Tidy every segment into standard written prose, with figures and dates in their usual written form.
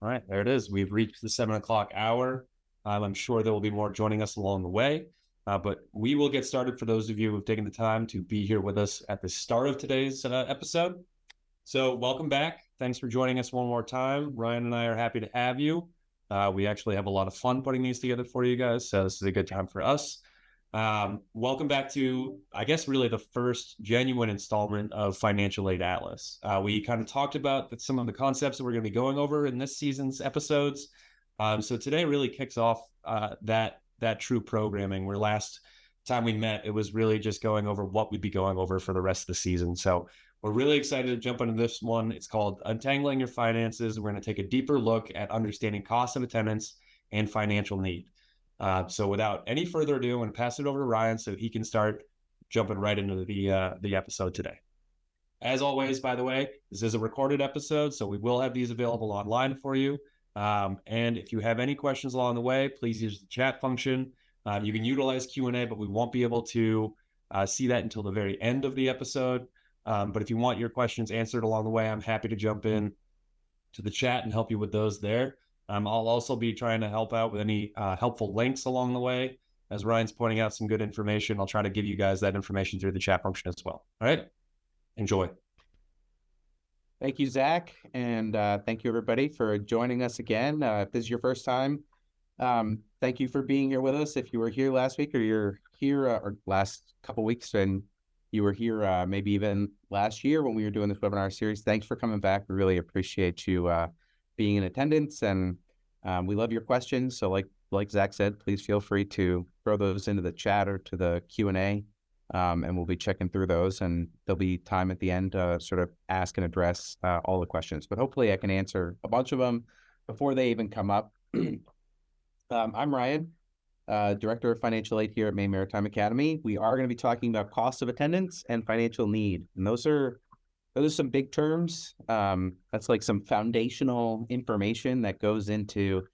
All right, there it is. We've reached the 7 o'clock hour. I'm sure there will be more joining us along the way, but we will get started for those of you who've taken the time to be here with us at the start of today's episode. So welcome back. Thanks for joining us one more time. Ryan and I are happy to have you. We actually have a lot of fun putting these together for you guys, so this is a good time for us. Welcome back to, I guess, really the first genuine installment of Financial Aid Atlas. We kind of talked about some of the concepts that we're going to be going over in this season's episodes. So today really kicks off that true programming, where last time we met, it was really just going over what we'd be going over for the rest of the season. So we're really excited to jump into this one. It's called Untangling Your Finances. We're going to take a deeper look at understanding cost of attendance and financial need. So without any further ado, I'm going to pass it over to Ryan so he can start jumping right into the episode today. As always, by the way, this is a recorded episode, so we will have these available online for you. And if you have any questions along the way, please use the chat function. You can utilize Q&A, but we won't be able to see that until the very end of the episode. But if you want your questions answered along the way, I'm happy to jump in to the chat and help you with those there. I'll also be trying to help out with any helpful links along the way. As Ryan's pointing out some good information, I'll try to give you guys that information through the chat function as well. All right, enjoy. Thank you, Zach, and thank you, everybody, for joining us again. If this is your first time, thank you for being here with us. If you were here last week, or you're here or last couple weeks, and you were here maybe even last year when we were doing this webinar series, thanks for coming back. We really appreciate you being in attendance, and we love your questions. So like Zach said, please feel free to throw those into the chat or to the Q&A, and we'll be checking through those, and there'll be time at the end to sort of ask and address all the questions. But hopefully I can answer a bunch of them before they even come up. I'm Ryan, Director of Financial Aid here at Maine Maritime Academy. We are going to be talking about cost of attendance and financial need, and those are some big terms. That's like some foundational information that goes into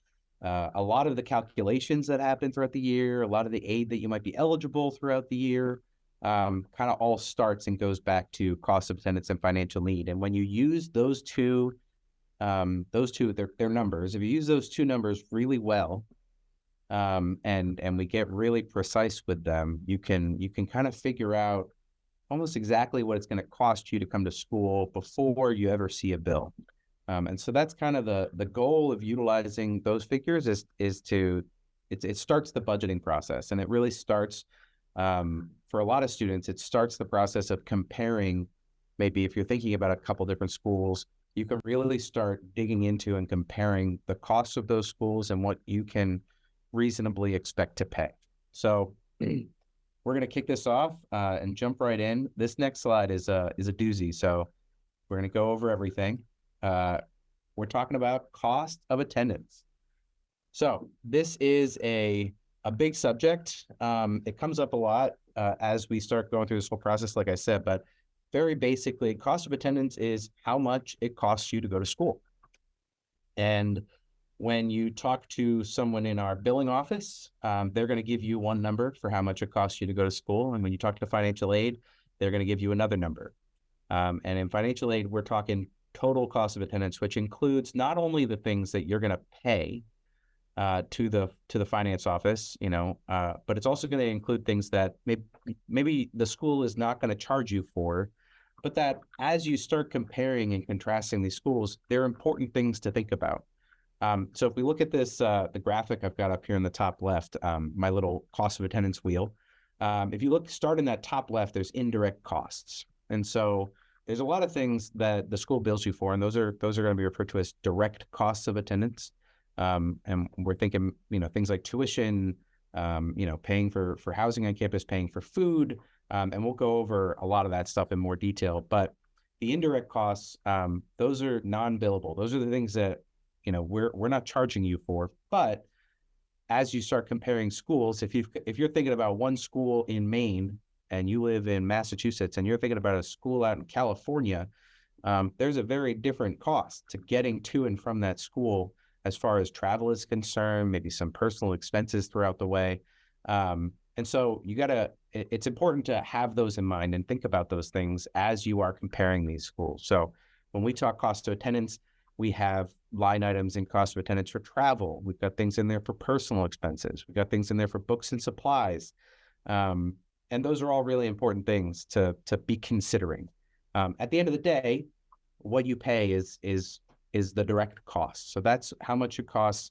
a lot of the calculations that happen throughout the year, a lot of the aid that you might be eligible throughout the year, kind of all starts and goes back to cost of attendance and financial need. And when you use those two, they're numbers. If you use those two numbers really well, and we get really precise with them, you can kind of figure out almost exactly what it's going to cost you to come to school before you ever see a bill. And so that's kind of the goal of utilizing those figures it starts the budgeting process. And it really starts, for a lot of students, it starts the process of comparing. Maybe if you're thinking about a couple different schools, you can really start digging into and comparing the costs of those schools and what you can reasonably expect to pay. So we're going to kick this off and jump right in. This next slide is a doozy. So we're going to go over everything. We're talking about cost of attendance. So this is a big subject. It comes up a lot as we start going through this whole process, like I said, but very basically, cost of attendance is how much it costs you to go to school. And when you talk to someone in our billing office, they're going to give you one number for how much it costs you to go to school. And when you talk to financial aid, they're going to give you another number. And in financial aid, we're talking total cost of attendance, which includes not only the things that you're going to pay to the finance office, but it's also going to include things that maybe the school is not going to charge you for, but that as you start comparing and contrasting these schools, there are important things to think about. So if we look at this, the graphic I've got up here in the top left, my little cost of attendance wheel, if you start in that top left, there's indirect costs. And so there's a lot of things that the school bills you for, and those are going to be referred to as direct costs of attendance. And we're thinking, things like tuition, paying for housing on campus, paying for food, and we'll go over a lot of that stuff in more detail. But the indirect costs, those are non-billable. Those are the things that we're not charging you for. But as you start comparing schools, if you're thinking about one school in Maine and you live in Massachusetts and you're thinking about a school out in California, there's a very different cost to getting to and from that school as far as travel is concerned, maybe some personal expenses throughout the way. And so it's important to have those in mind and think about those things as you are comparing these schools. So when we talk cost of attendance, we have line items in cost of attendance for travel. We've got things in there for personal expenses. We've got things in there for books and supplies. And those are all really important things to be considering. At the end of the day, what you pay is the direct cost. So that's how much it costs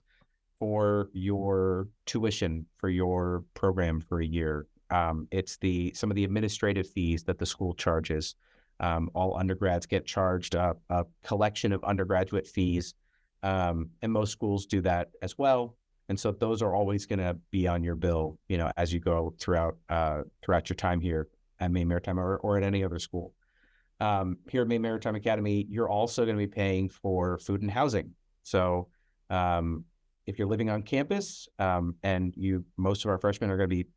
for your tuition for your program for a year. It's some of the administrative fees that the school charges. All undergrads get charged a collection of undergraduate fees, and most schools do that as well. And so those are always going to be on your bill, as you go throughout your time here at Maine Maritime or at any other school. Here at Maine Maritime Academy, you're also going to be paying for food and housing. So if you're living on campus, and most of our freshmen are going to be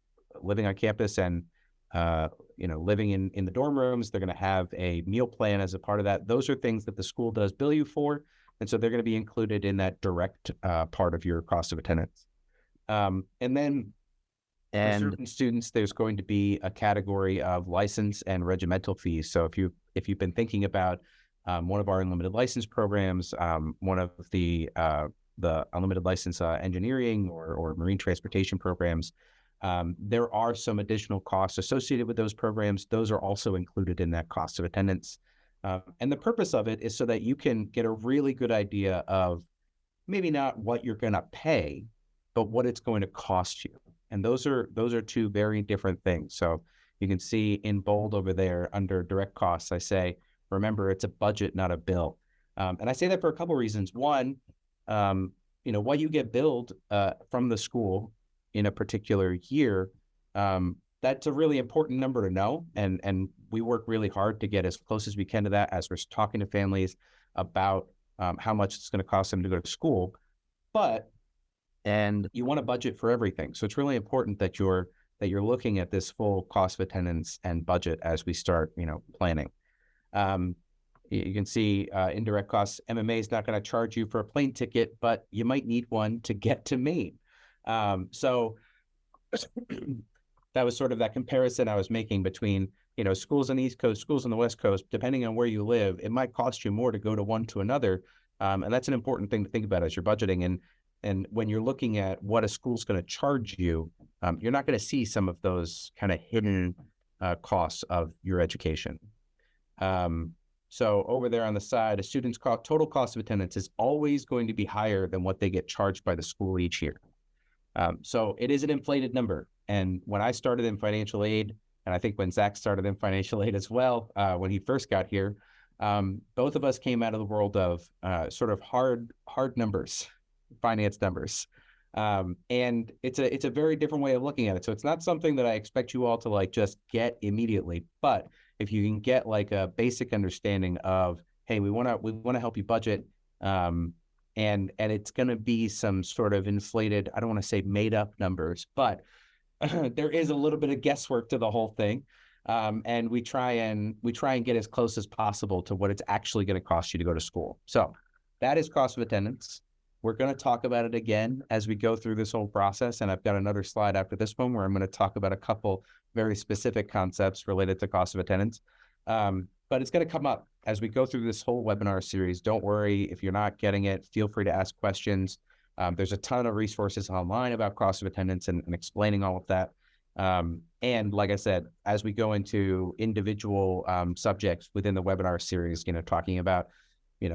living on campus and living in the dorm rooms, they're going to have a meal plan as a part of that. Those are things that the school does bill you for. And so they're going to be included in that direct part of your cost of attendance. And then for certain students, there's going to be a category of license and regimental fees. So if you've been thinking about one of our unlimited license programs, one of the unlimited license engineering or marine transportation programs, there are some additional costs associated with those programs. Those are also included in that cost of attendance. And the purpose of it is so that you can get a really good idea of maybe not what you're going to pay, but what it's going to cost you. And those are two very different things. So you can see in bold over there under direct costs, I say, remember, it's a budget, not a bill. And I say that for a couple of reasons. One, what you get billed from the school in a particular year, that's a really important number to know. And we work really hard to get as close as we can to that as we're talking to families about how much it's going to cost them to go to school. And you want to budget for everything. So it's really important that you're looking at this full cost of attendance and budget as we start, planning. You can see indirect costs. MMA is not going to charge you for a plane ticket, but you might need one to get to Maine. So that was sort of that comparison I was making between, schools on the East Coast, schools on the West Coast. Depending on where you live, it might cost you more to go to one to another. And that's an important thing to think about as you're budgeting. And when you're looking at what a school's going to charge you, you're not going to see some of those kind of hidden costs of your education. So over there on the side, a student's total cost of attendance is always going to be higher than what they get charged by the school each year. So it is an inflated number. And when I started in financial aid, and I think when Zach started in financial aid as well, when he first got here, both of us came out of the world of sort of hard numbers, finance numbers. And it's a very different way of looking at it. So it's not something that I expect you all to just get immediately, but if you can get a basic understanding of, hey, we want to help you budget, and it's going to be some sort of inflated, I don't want to say made up numbers, but there is a little bit of guesswork to the whole thing. And we try and get as close as possible to what it's actually going to cost you to go to school. So that is cost of attendance. We're going to talk about it again as we go through this whole process. And I've got another slide after this one where I'm going to talk about a couple very specific concepts related to cost of attendance. But it's going to come up as we go through this whole webinar series. Don't worry if you're not getting it. Feel free to ask questions. There's a ton of resources online about cost of attendance and explaining all of that. And like I said, as we go into individual subjects within the webinar series, talking about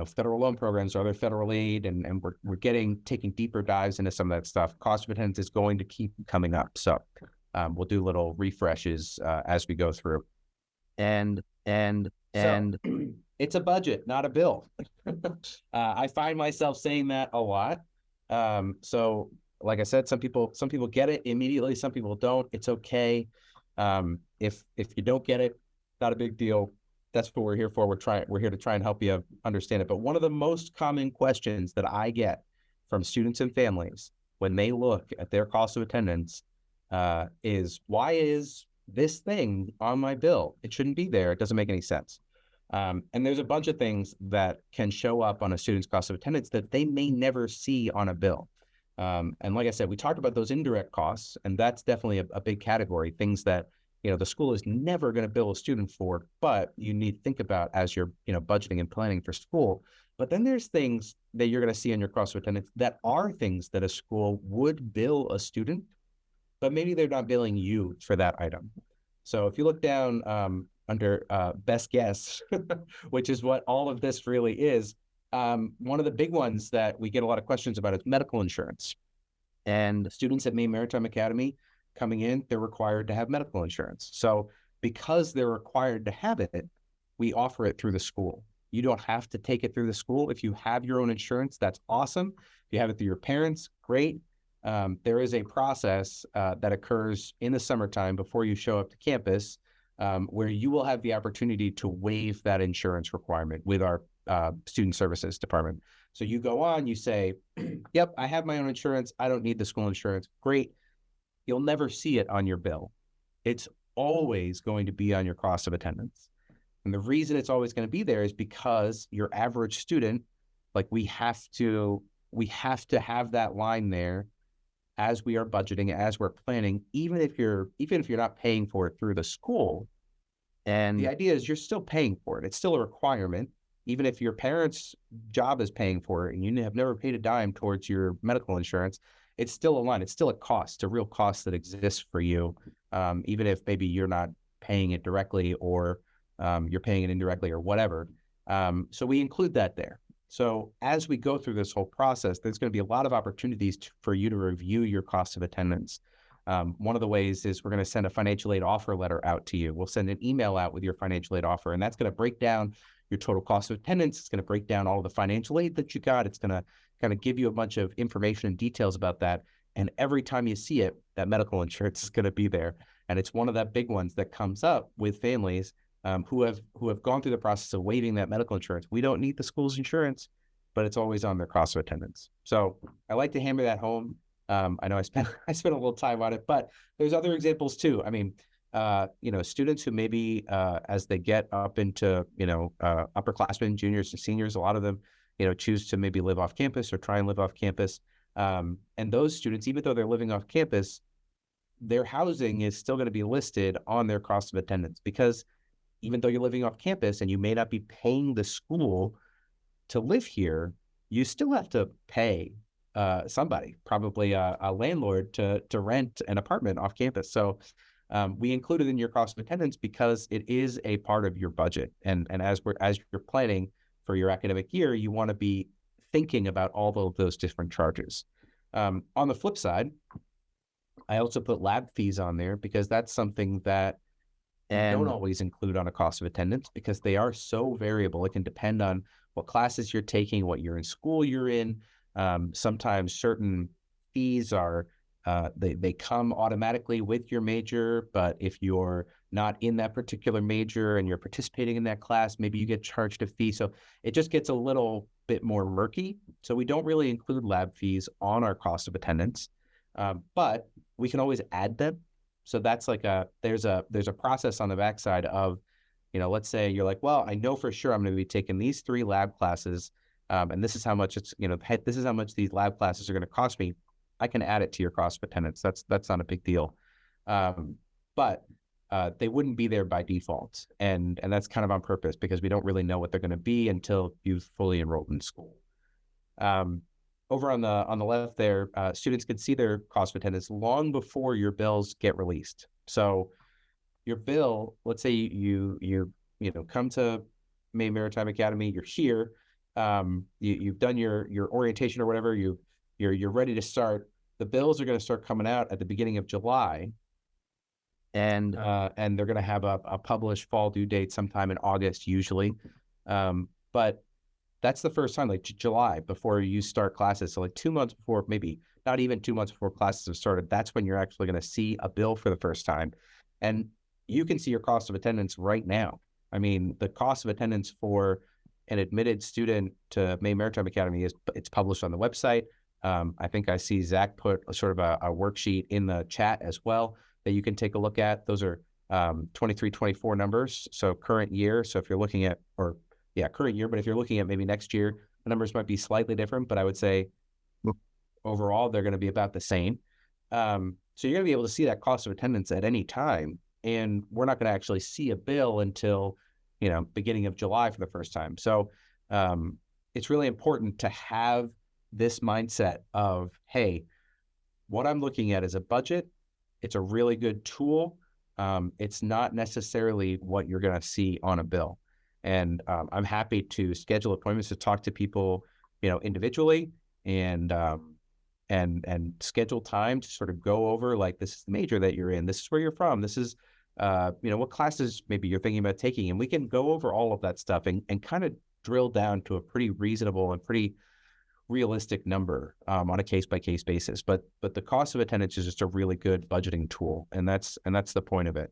federal loan programs or other federal aid, and we're taking deeper dives into some of that stuff. Cost of attendance is going to keep coming up. So we'll do little refreshes as we go through. And it's a budget, not a bill. I find myself saying that a lot. So like I said, some people get it immediately. Some people don't. It's okay. If you don't get it, not a big deal. That's what we're here for. We're here to try and help you understand it. But one of the most common questions that I get from students and families when they look at their cost of attendance is, why is this thing on my bill? It shouldn't be there. It doesn't make any sense. And there's a bunch of things that can show up on a student's cost of attendance that they may never see on a bill. And like I said, we talked about those indirect costs, and that's definitely a big category, things that the school is never going to bill a student for, but you need to think about as you're budgeting and planning for school. But then there's things that you're going to see on your cost of attendance that are things that a school would bill a student, but maybe they're not billing you for that item. So if you look down under best guess, which is what all of this really is, one of the big ones that we get a lot of questions about is medical insurance. And students at Maine Maritime Academy coming in, they're required to have medical insurance. So because they're required to have it, we offer it through the school. You don't have to take it through the school. If you have your own insurance, that's awesome. If you have it through your parents, great. There is a process that occurs in the summertime before you show up to campus where you will have the opportunity to waive that insurance requirement with our student services department. So you go on, you say, yep, I have my own insurance. I don't need the school insurance. Great. You'll never see it on your bill. It's always going to be on your cost of attendance. And the reason it's always going to be there is because your average student, like we have to have that line there as we are budgeting, as we're planning, even if you're not paying for it through the school. And the idea is you're still paying for it. It's still a requirement. Even if your parents' job is paying for it and you have never paid a dime towards your medical insurance, it's still a line. It's still a cost, a real cost that exists for you, even if maybe you're not paying it directly or you're paying it indirectly or whatever. So we include that there. So as we go through this whole process, there's going to be a lot of opportunities for you to review your cost of attendance. One of the ways is we're going to send a financial aid offer letter out to you. We'll send an email out with your financial aid offer, and that's going to break down your total cost of attendance. It's going to break down all of the financial aid that you got. It's going to kind of give you a bunch of information and details about that. And every time you see it, that medical insurance is going to be there. And it's one of the big ones that comes up with families who have gone through the process of waiving that medical insurance. We don't need the school's insurance, but it's always on their cost of attendance. So I like to hammer that home. I know I spent a little time on it, but there's other examples too. I mean, students who maybe as they get up into, upperclassmen, juniors and seniors, a lot of them, choose to maybe live off campus or try and live off campus. And those students, even though they're living off campus, their housing is still going to be listed on their cost of attendance, because even though you're living off campus and you may not be paying the school to live here, you still have to pay somebody, probably a landlord, to rent an apartment off campus. So we include it in your cost of attendance because it is a part of your budget. And as you're planning for your academic year, you want to be thinking about all of those different charges. On the flip side, I also put lab fees on there because that's something that don't always include on a cost of attendance because they are so variable. It can depend on what classes you're taking, what year in school you're in. Sometimes certain fees are they come automatically with your major, but if you're not in that particular major and you're participating in that class, maybe you get charged a fee. So it just gets a little bit more murky. So we don't really include lab fees on our cost of attendance, but we can always add them. So that's like there's a process on the backside of, let's say you're like, well, I know for sure I'm going to be taking these 3 lab classes, and this is how much this is how much these lab classes are going to cost me. I can add it to your cost of attendance. That's not a big deal, but they wouldn't be there by default, and that's kind of on purpose because we don't really know what they're going to be until you've fully enrolled in school. Over on the left there, students can see their cost of attendance long before your bills get released. So your bill, let's say you come to Maine Maritime Academy, you're here, you've done your orientation or whatever, you're ready to start. The bills are going to start coming out at the beginning of July, and they're going to have a published fall due date sometime in August usually, but that's the first time, like July, before you start classes. So like 2 months before, maybe not even 2 months before classes have started, that's when you're actually going to see a bill for the first time. And you can see your cost of attendance right now. I mean, the cost of attendance for an admitted student to Maine Maritime Academy it's published on the website. I think I see Zach put a sort of a worksheet in the chat as well that you can take a look at. Those are 23, 24 numbers. So current year. So if you're looking at, current year, but if you're looking at maybe next year, the numbers might be slightly different, but I would say overall, they're going to be about the same. So you're going to be able to see that cost of attendance at any time. And we're not going to actually see a bill until, beginning of July for the first time. So it's really important to have this mindset of, hey, what I'm looking at is a budget. It's a really good tool. It's not necessarily what you're going to see on a bill. And I'm happy to schedule appointments to talk to people, individually, and and schedule time to sort of go over, like, this is the major that you're in, this is where you're from, this is what classes maybe you're thinking about taking, and we can go over all of that stuff and kind of drill down to a pretty reasonable and pretty realistic number on a case by case basis. But the cost of attendance is just a really good budgeting tool, and that's the point of it.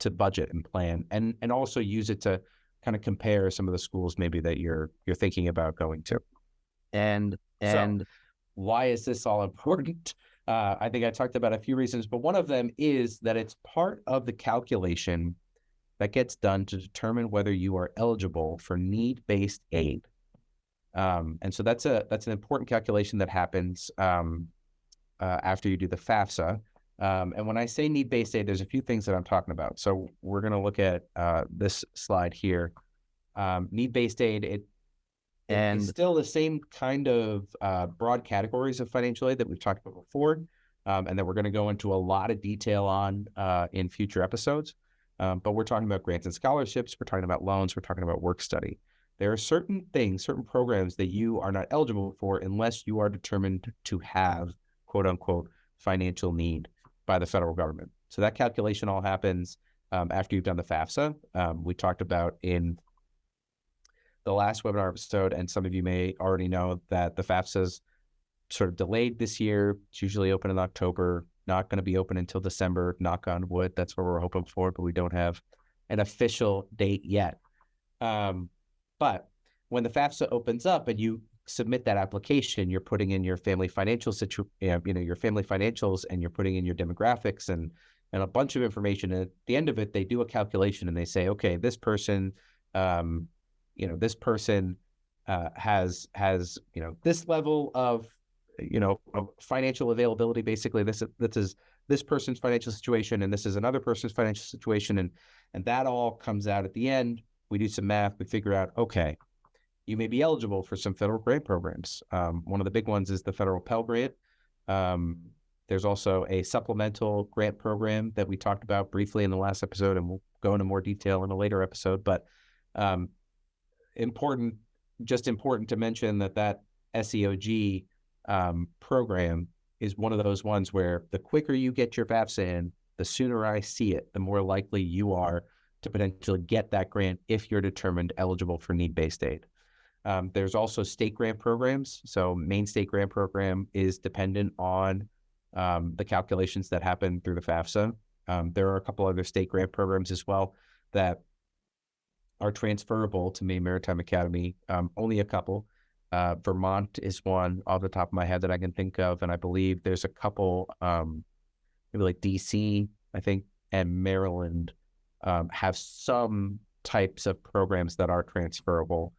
To budget and plan, and also use it to kind of compare some of the schools maybe that you're thinking about going to. And why is this all important? I think I talked about a few reasons, but one of them is that it's part of the calculation that gets done to determine whether you are eligible for need-based aid. And so that's an important calculation that happens after you do the FAFSA. And when I say need-based aid, there's a few things that I'm talking about. So we're going to look at this slide here. Need-based aid, it's still the same kind of broad categories of financial aid that we've talked about before, and that we're going to go into a lot of detail on in future episodes. But we're talking about grants and scholarships, we're talking about loans, we're talking about work study. There are certain things, certain programs that you are not eligible for unless you are determined to have, quote unquote, financial need by the federal government. So that calculation all happens after you've done the FAFSA. We talked about in the last webinar episode, and some of you may already know that the FAFSA is sort of delayed this year. It's usually open in October, not going to be open until December, knock on wood. That's what we're hoping for, but we don't have an official date yet. But when the FAFSA opens up and you submit that application, you're putting in your family financial your family financials, and you're putting in your demographics and a bunch of information. And at the end of it, they do a calculation and they say, okay, this person, this person has this level of financial availability. Basically, this is this person's financial situation, and this is another person's financial situation, and that all comes out at the end. We do some math, we figure out, okay, you may be eligible for some federal grant programs. One of the big ones is the federal Pell Grant. There's also a supplemental grant program that we talked about briefly in the last episode, and we'll go into more detail in a later episode. But important to mention that SEOG program is one of those ones where the quicker you get your FAFSA in, the sooner I see it, the more likely you are to potentially get that grant if you're determined eligible for need-based aid. There's also state grant programs. So Maine State Grant Program is dependent on the calculations that happen through the FAFSA. There are a couple other state grant programs as well that are transferable to Maine Maritime Academy. Only a couple. Vermont is one off the top of my head that I can think of, and I believe there's a couple, maybe like DC, I think, and Maryland have some types of programs that are transferable.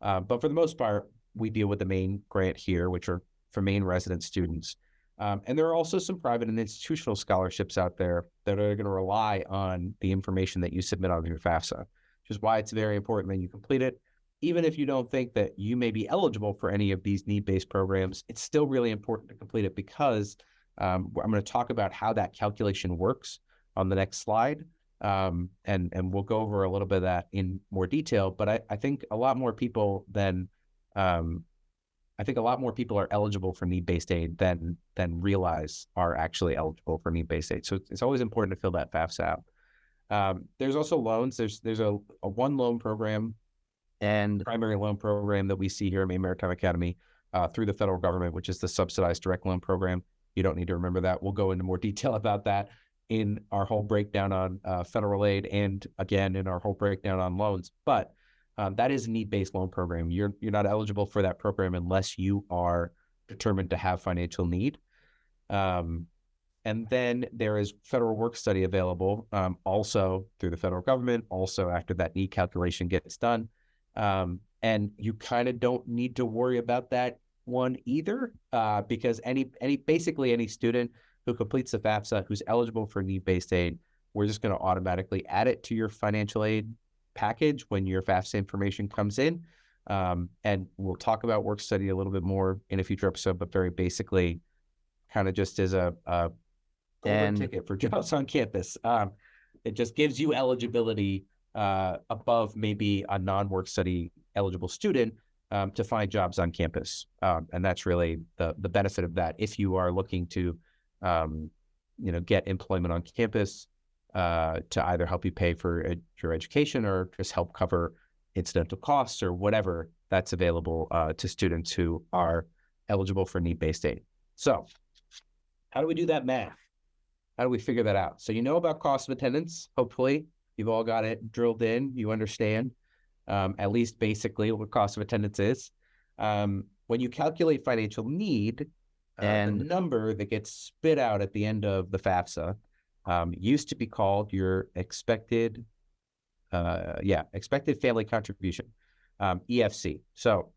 But for the most part, we deal with the Maine grant here, which are for Maine resident students. And there are also some private and institutional scholarships out there that are going to rely on the information that you submit on your FAFSA, which is why it's very important that you complete it. Even if you don't think that you may be eligible for any of these need-based programs, it's still really important to complete it, because I'm going to talk about how that calculation works on the next slide. And we'll go over a little bit of that in more detail. But I think a lot more people are eligible for need-based aid than realize are actually eligible for need-based aid. So it's always important to fill that FAFSA out. There's also loans. There's a one loan program and primary loan program that we see here at Maine Maritime Academy through the federal government, which is the subsidized direct loan program. You don't need to remember that. We'll go into more detail about that in our whole breakdown on federal aid, and again in our whole breakdown on loans. But that is a need-based loan program. You're not eligible for that program unless you are determined to have financial need. And then there is federal work study available, also through the federal government, also after that need calculation gets done. And you kind of don't need to worry about that one either, because basically any student who completes the FAFSA who's eligible for need-based aid, we're just going to automatically add it to your financial aid package when your FAFSA information comes in. And we'll talk about work study a little bit more in a future episode, but very basically, kind of just as a golden ticket for jobs on campus. It just gives you eligibility above maybe a non-work study eligible student to find jobs on campus. And that's really the benefit of that. If you are looking to, get employment on campus to either help you pay for your education or just help cover incidental costs or whatever that's available to students who are eligible for need-based aid. So how do we do that math? How do we figure that out? So you know about cost of attendance. Hopefully, you've all got it drilled in. You understand at least basically what cost of attendance is. When you calculate financial need, and the number that gets spit out at the end of the FAFSA used to be called your expected family contribution, EFC. So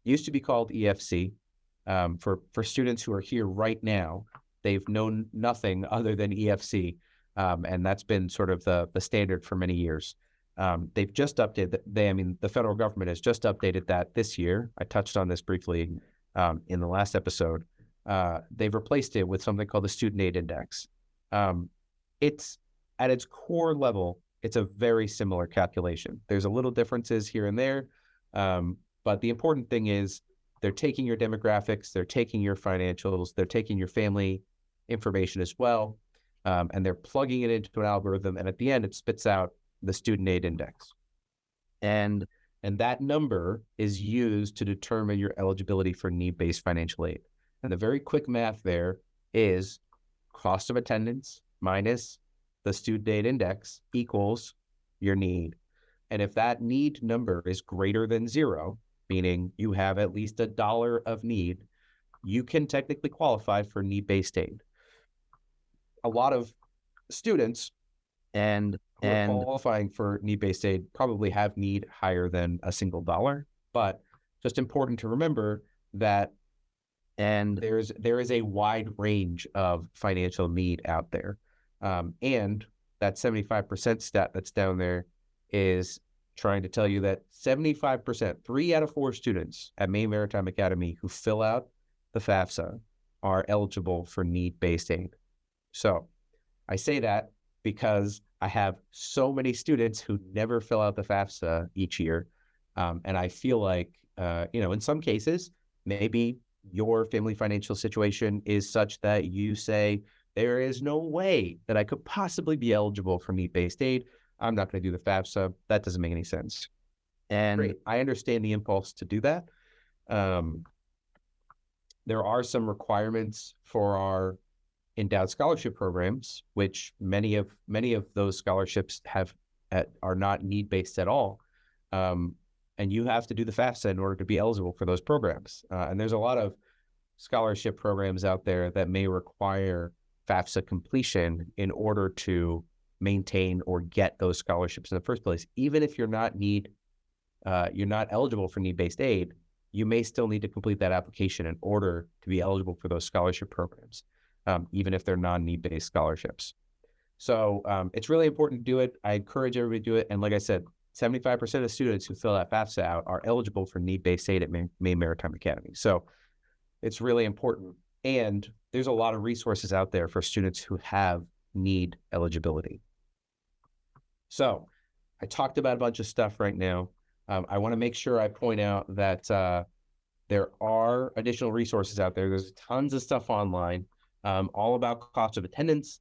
used to be called EFC. For students who are here right now, they've known nothing other than EFC, and that's been sort of the standard for many years. They've just updated, the federal government has just updated that this year. I touched on this briefly in the last episode. They've replaced it with something called the Student Aid Index. It's at its core level, it's a very similar calculation. There's a little differences here and there, but the important thing is they're taking your demographics, they're taking your financials, they're taking your family information as well, and they're plugging it into an algorithm, and at the end, it spits out the Student Aid Index. And that number is used to determine your eligibility for need-based financial aid. And the very quick math there is cost of attendance minus the Student Aid Index equals your need. And if that need number is greater than zero, meaning you have at least $1 of need, you can technically qualify for need-based aid. A lot of students who are qualifying for need-based aid probably have need higher than a single dollar, but just important to remember that there is a wide range of financial need out there. And that 75% stat that's down there is trying to tell you that 75%, 3 out of 4 students at Maine Maritime Academy who fill out the FAFSA are eligible for need-based aid. So I say that because I have so many students who never fill out the FAFSA each year. And I feel like, in some cases, maybe your family financial situation is such that you say, there is no way that I could possibly be eligible for need-based aid. I'm not going to do the FAFSA. That doesn't make any sense. And Great. I understand the impulse to do that. There are some requirements for our endowed scholarship programs, which many of those scholarships are not need-based at all. And you have to do the FAFSA in order to be eligible for those programs. And there's a lot of scholarship programs out there that may require FAFSA completion in order to maintain or get those scholarships in the first place. Even if you're not eligible for need-based aid, you may still need to complete that application in order to be eligible for those scholarship programs, even if they're non-need-based scholarships. So it's really important to do it. I encourage everybody to do it. And like I said, 75% of students who fill that FAFSA out are eligible for need-based aid at Maine Maritime Academy. So it's really important. And there's a lot of resources out there for students who have need eligibility. So I talked about a bunch of stuff right now. I want to make sure I point out that there are additional resources out there. There's tons of stuff online, all about cost of attendance.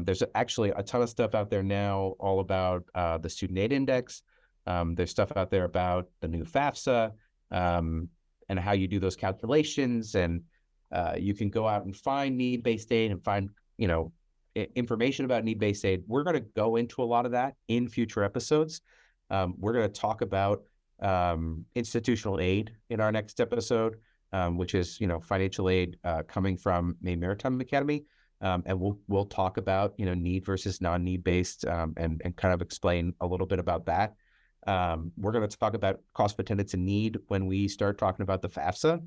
There's actually a ton of stuff out there now all about the Student Aid Index. There's stuff out there about the new FAFSA and how you do those calculations. And you can go out and find need-based aid and find, information about need-based aid. We're going to go into a lot of that in future episodes. We're going to talk about institutional aid in our next episode, which is, financial aid coming from Maine Maritime Academy. And we'll talk about, need versus non-need based and kind of explain a little bit about that. We're going to talk about cost of attendance and need when we start talking about the FAFSA,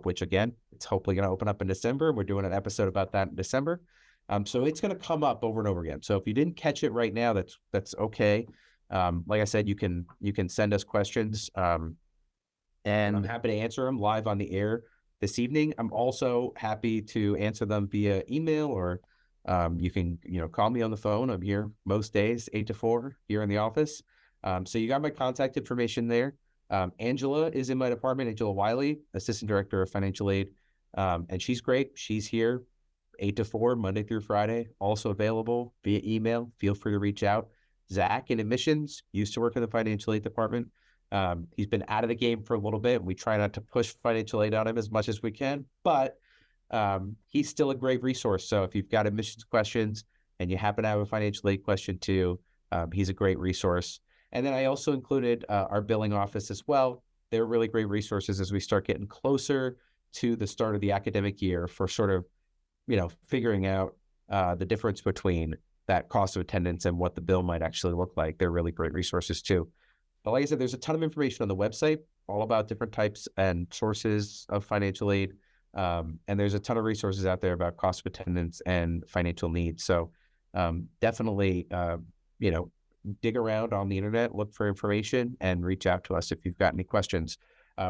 which again, it's hopefully going to open up in December. We're doing an episode about that in December. So it's going to come up over and over again. So if you didn't catch it right now, that's okay. Like I said, you can send us questions and I'm happy to answer them live on the air this evening. I'm also happy to answer them via email, or you can, call me on the phone. I'm here most days, 8 to 4 here in the office. So you got my contact information there. Angela is in my department, Angela Wiley, Assistant Director of Financial Aid. And she's great. She's here 8 to 4, Monday through Friday, also available via email. Feel free to reach out. Zach in admissions used to work in the financial aid department. He's been out of the game for a little bit. We try not to push financial aid on him as much as we can, but he's still a great resource. So if you've got admissions questions and you happen to have a financial aid question too, he's a great resource. And then I also included our billing office as well. They're really great resources as we start getting closer to the start of the academic year for sort of, figuring out the difference between that cost of attendance and what the bill might actually look like. They're really great resources too. But like I said, there's a ton of information on the website, all about different types and sources of financial aid. And there's a ton of resources out there about cost of attendance and financial needs. So definitely, dig around on the internet, look for information, and reach out to us if you've got any questions.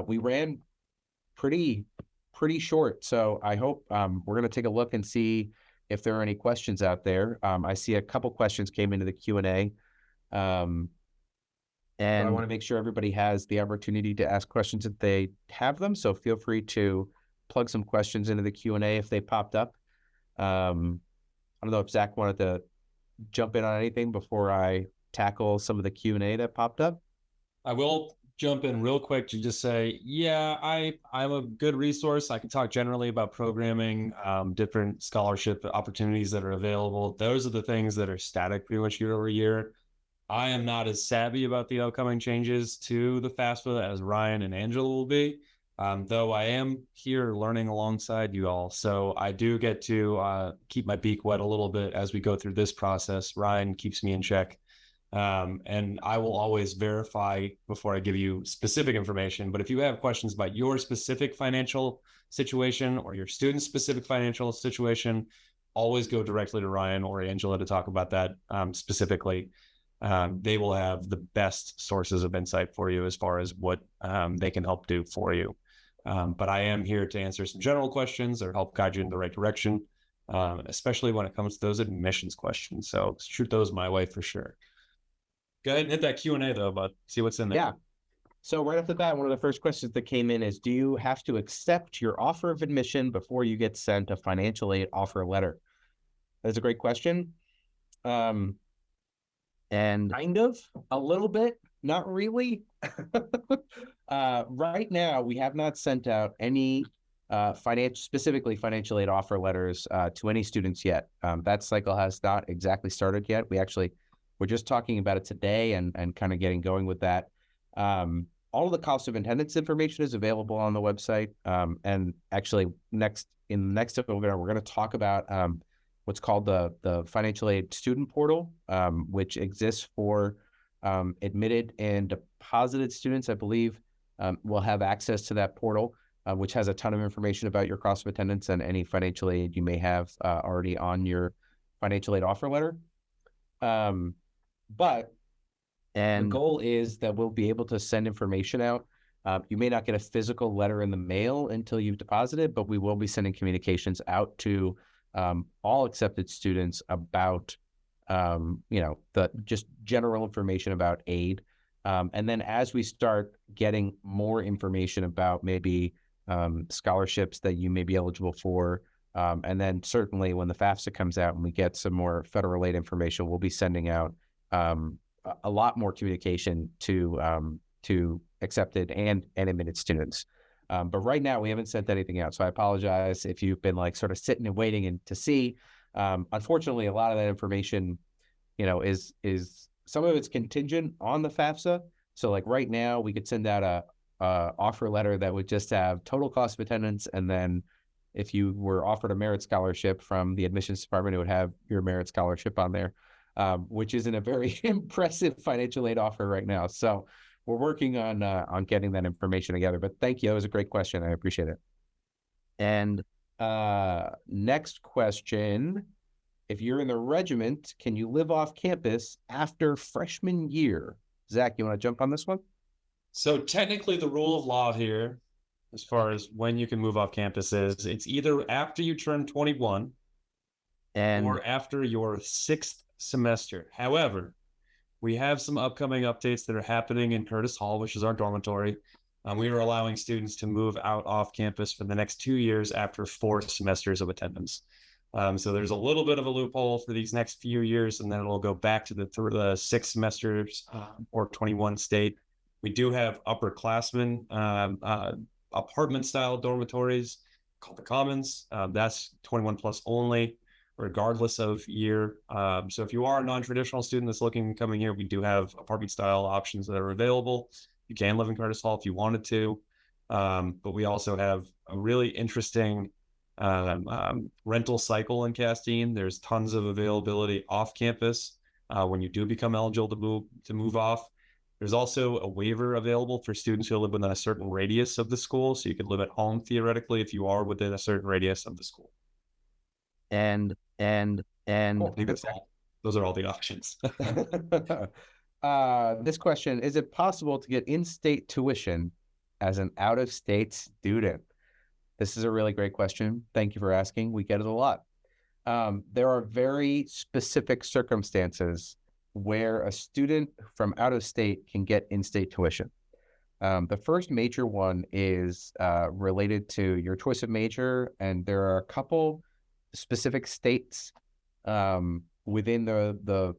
We ran pretty short, so I hope we're going to take a look and see if there are any questions out there. I see a couple questions came into the Q&A. And I want to make sure everybody has the opportunity to ask questions if they have them. So feel free to plug some questions into the Q&A if they popped up. I don't know if Zach wanted to jump in on anything before I tackle some of the Q&A that popped up. I will jump in real quick to just say, yeah, I'm a good resource. I can talk generally about programming, different scholarship opportunities that are available. Those are the things that are static pretty much year over year. I am not as savvy about the upcoming changes to the FAFSA as Ryan and Angela will be, though I am here learning alongside you all. So I do get to keep my beak wet a little bit as we go through this process. Ryan keeps me in check. And I will always verify before I give you specific information. But if you have questions about your specific financial situation or your student's specific financial situation, always go directly to Ryan or Angela to talk about that specifically. They will have the best sources of insight for you as far as what they can help do for you. But I am here to answer some general questions or help guide you in the right direction, especially when it comes to those admissions questions. So shoot those my way for sure. Go ahead and hit that Q&A though, but see what's in there. Yeah. So right off the bat, one of the first questions that came in is, do you have to accept your offer of admission before you get sent a financial aid offer letter? That's a great question. And kind of, a little bit, not really. Right now, we have not sent out any specifically financial aid offer letters to any students yet. That cycle has not exactly started yet. We're just talking about it today and kind of getting going with that. All of the cost of attendance information is available on the website. And actually, in the next webinar, we're going to talk about what's called the financial aid student portal, which exists for admitted and deposited students. I believe will have access to that portal, which has a ton of information about your cost of attendance and any financial aid you may have already on your financial aid offer letter. But the goal is that we'll be able to send information out. You may not get a physical letter in the mail until you've deposited, but we will be sending communications out to all accepted students about, the just general information about aid. And then as we start getting more information about maybe scholarships that you may be eligible for, and then certainly when the FAFSA comes out and we get some more federal aid information, we'll be sending out a lot more communication to accepted and admitted students. But right now we haven't sent anything out. So I apologize if you've been like sort of sitting and waiting and to see. Unfortunately, a lot of that information, is some of it's contingent on the FAFSA. So like right now we could send out a offer letter that would just have total cost of attendance. And then if you were offered a merit scholarship from the admissions department, it would have your merit scholarship on there. Which isn't a very impressive financial aid offer right now. So we're working on getting that information together. But thank you. That was a great question. I appreciate it. And next question. If you're in the regiment, can you live off campus after freshman year? Zach, you want to jump on this one? So technically, the rule of law here, as far as when you can move off campus, is it's either after you turn 21 And or after your sixth semester. However, we have some upcoming updates that are happening in Curtis Hall, which is our dormitory. We are allowing students to move out off campus for the next 2 years after 4 semesters of attendance. So there's a little bit of a loophole for these next few years, and then it'll go back to the 6 semesters or 21 state. We do have upperclassmen apartment style dormitories called the Commons. That's 21 plus only, regardless of year. So if you are a non-traditional student that's looking coming here, we do have apartment style options that are available. You can live in Curtis Hall if you wanted to, but we also have a really interesting rental cycle in Castine. There's tons of availability off campus when you do become eligible to move off. There's also a waiver available for students who live within a certain radius of the school. So you could live at home theoretically if you are within a certain radius of the school. and Cool. I think that's all. Those are all the options. This question, is it possible to get in-state tuition as an out-of-state student? This is a really great question. Thank you for asking. We get it a lot. There are very specific circumstances where a student from out of state can get in-state tuition. The first major one is related to your choice of major, and there are a couple specific states within the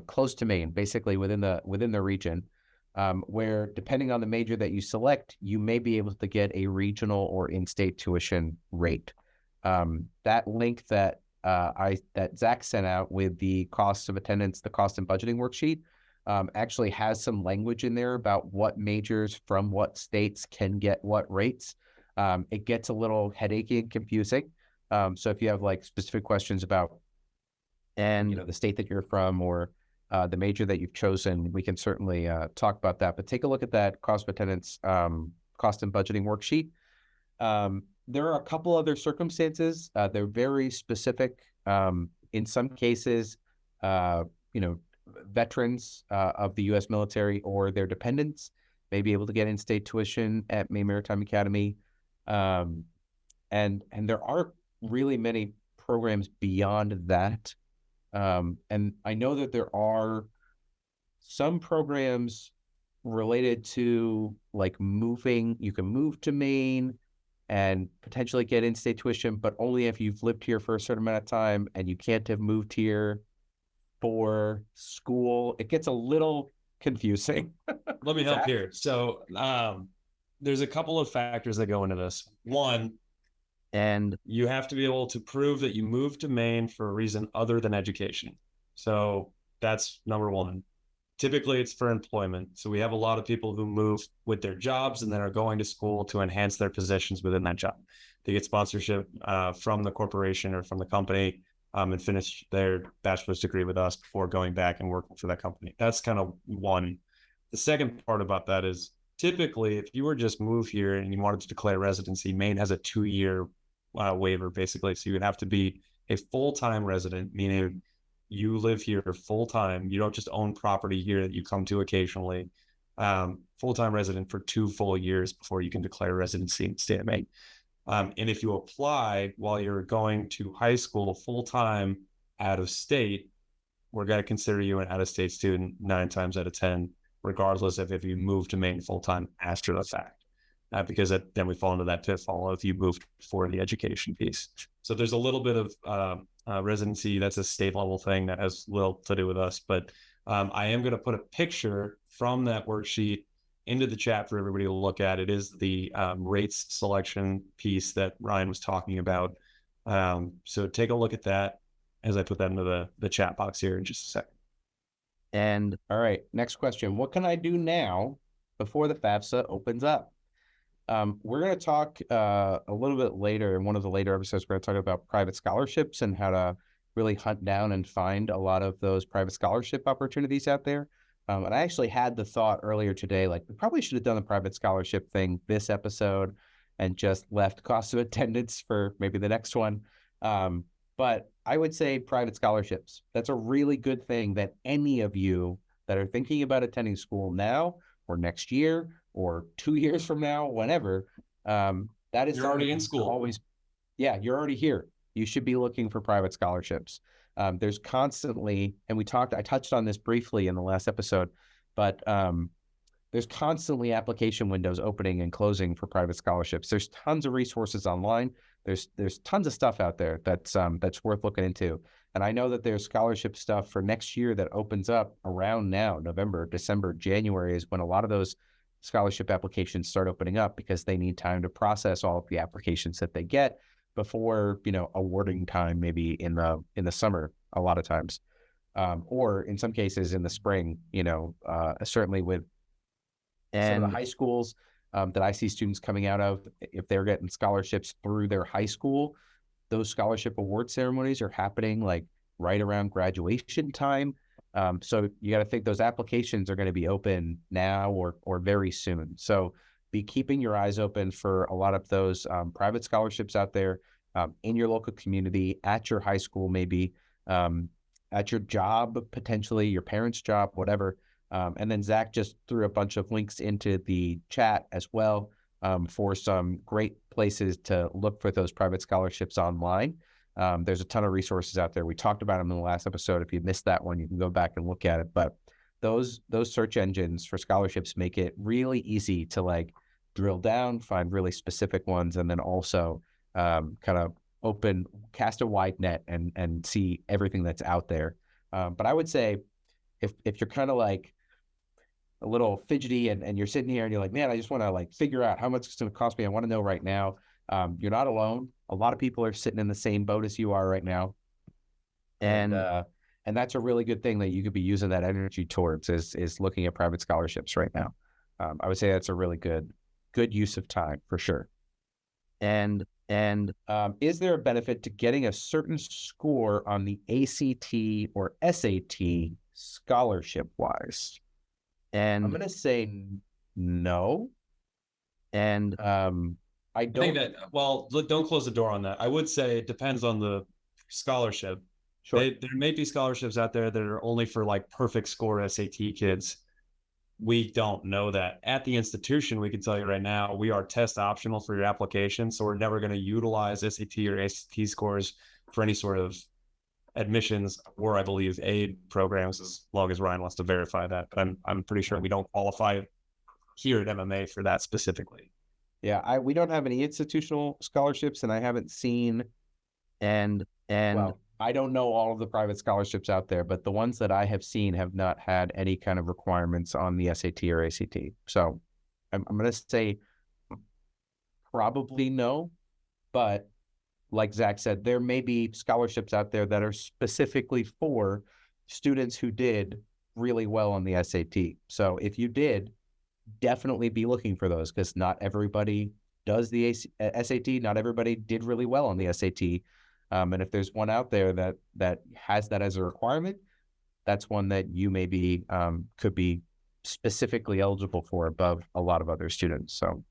close to Maine, basically within the region, where depending on the major that you select, you may be able to get a regional or in-state tuition rate. That link that Zach sent out with the cost of attendance, the cost and budgeting worksheet, actually has some language in there about what majors from what states can get what rates. It gets a little headachy and confusing. So if you have like specific questions about the state that you're from or the major that you've chosen, we can certainly talk about that. But take a look at that cost of attendance, cost and budgeting worksheet. There are a couple other circumstances. They're very specific. In some cases, veterans of the U.S. military or their dependents may be able to get in-state tuition at Maine Maritime Academy. And there are really many programs beyond that. And I know that there are some programs related to like moving. You can move to Maine and potentially get in-state tuition, but only if you've lived here for a certain amount of time and you can't have moved here for school. It gets a little confusing. Let me help here. So there's a couple of factors that go into this. One, you have to be able to prove that you moved to Maine for a reason other than education. So that's number one. Typically, it's for employment. So we have a lot of people who move with their jobs and then are going to school to enhance their positions within that job. They get sponsorship from the corporation or from the company and finish their bachelor's degree with us before going back and working for that company. That's kind of one. The second part about that is typically, if you were just move here and you wanted to declare residency, Maine has a 2-year waiver, basically. So you would have to be a full-time resident, meaning you live here full-time. You don't just own property here that you come to occasionally. Full-time resident for 2 full years before you can declare residency in the state of Maine. And if you apply while you're going to high school full-time out of state, we're going to consider you an out-of-state student 9 times out of 10, regardless of if you move to Maine full-time after the fact. Because then we fall into that pitfall if you moved for the education piece. So there's a little bit of residency. That's a state level thing that has little to do with us. But I am going to put a picture from that worksheet into the chat for everybody to look at. It is the rates selection piece that Ryan was talking about. So take a look at that as I put that into the chat box here in just a second. And all right, next question. What can I do now before the FAFSA opens up? We're going to talk a little bit later in one of the later episodes. We're going to talk about private scholarships and how to really hunt down and find a lot of those private scholarship opportunities out there. And I actually had the thought earlier today, like we probably should have done the private scholarship thing this episode and just left cost of attendance for maybe the next one. But I would say private scholarships. That's a really good thing that any of you that are thinking about attending school now or next year or 2 years from now, whenever, that is You're already in something to school. always, yeah, you're already here. You should be looking for private scholarships. There's constantly, and I touched on this briefly in the last episode, but there's constantly application windows opening and closing for private scholarships. There's tons of resources online. There's tons of stuff out there that's worth looking into. And I know that there's scholarship stuff for next year that opens up around now, November, December, January is when a lot of those scholarship applications start opening up because they need time to process all of the applications that they get before, awarding time, maybe in the summer, a lot of times, or in some cases in the spring, certainly with some of the high schools that I see students coming out of, if they're getting scholarships through their high school, those scholarship award ceremonies are happening like right around graduation time. So you got to think those applications are going to be open now or very soon. So be keeping your eyes open for a lot of those private scholarships out there in your local community, at your high school, maybe at your job, potentially your parents' job, whatever. And then Zach just threw a bunch of links into the chat as well for some great places to look for those private scholarships online. There's a ton of resources out there. We talked about them in the last episode. If you missed that one, you can go back and look at it. But those search engines for scholarships make it really easy to like drill down, find really specific ones, and then also kind of cast a wide net and see everything that's out there. But I would say if you're kind of like a little fidgety and you're sitting here and you're like, man, I just want to like figure out how much it's going to cost me. I want to know right now. You're not alone. A lot of people are sitting in the same boat as you are right now. And that's a really good thing that you could be using that energy towards is looking at private scholarships right now. I would say that's a really good use of time for sure. And is there a benefit to getting a certain score on the ACT or SAT scholarship wise? And I'm going to say no. And I think that, well, look, don't close the door on that. I would say it depends on the scholarship. Sure. There may be scholarships out there that are only for like perfect score SAT kids. We don't know that. At the institution, we can tell you right now, we are test optional for your application. So we're never going to utilize SAT or ACT scores for any sort of admissions or I believe aid programs, as long as Ryan wants to verify that. But I'm pretty sure we don't qualify here at MMA for that specifically. Yeah, we don't have any institutional scholarships, and I haven't seen, and well, I don't know all of the private scholarships out there, but the ones that I have seen have not had any kind of requirements on the SAT or ACT. So I'm going to say probably no, but like Zach said, there may be scholarships out there that are specifically for students who did really well on the SAT. So if you did, definitely be looking for those because not everybody does the SAT. Not everybody did really well on the SAT. And if there's one out there that has that as a requirement, that's one that you maybe could be specifically eligible for above a lot of other students. So,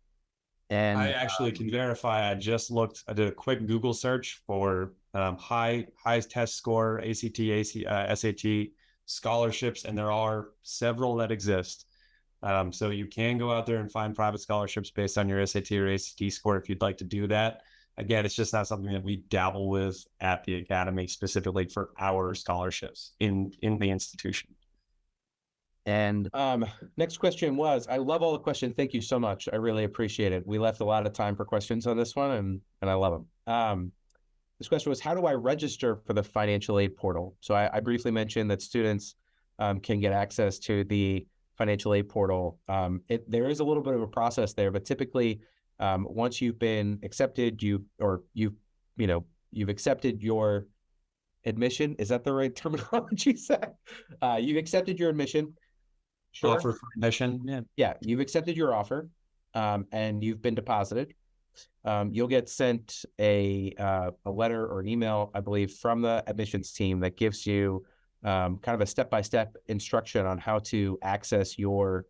and I actually can verify. I just looked. I did a quick Google search for high test score ACT, SAT scholarships, and there are several that exist. So you can go out there and find private scholarships based on your SAT or ACT score if you'd like to do that. Again, it's just not something that we dabble with at the academy specifically for our scholarships in the institution. And next question was, I love all the questions. Thank you so much. I really appreciate it. We left a lot of time for questions on this one, and I love them. This question was, how do I register for the financial aid portal? So I briefly mentioned that students can get access to the financial aid portal. There is a little bit of a process there, but typically once you've been accepted, you've accepted your admission. Is that the right terminology, Zach? You've accepted your admission. Sure. Offer for admission. Yeah, you've accepted your offer and you've been deposited. You'll get sent a letter or an email, I believe, from the admissions team that gives you kind of a step-by-step instruction on how to access your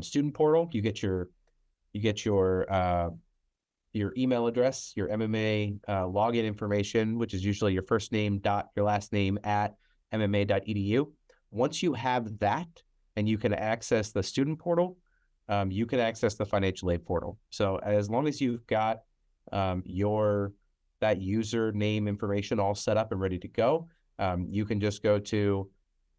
student portal. You get your email address, your MMA login information, which is usually your first name dot your last name at mma.edu. Once you have that and you can access the student portal, you can access the financial aid portal. So as long as you've got that username information all set up and ready to go, you can just go to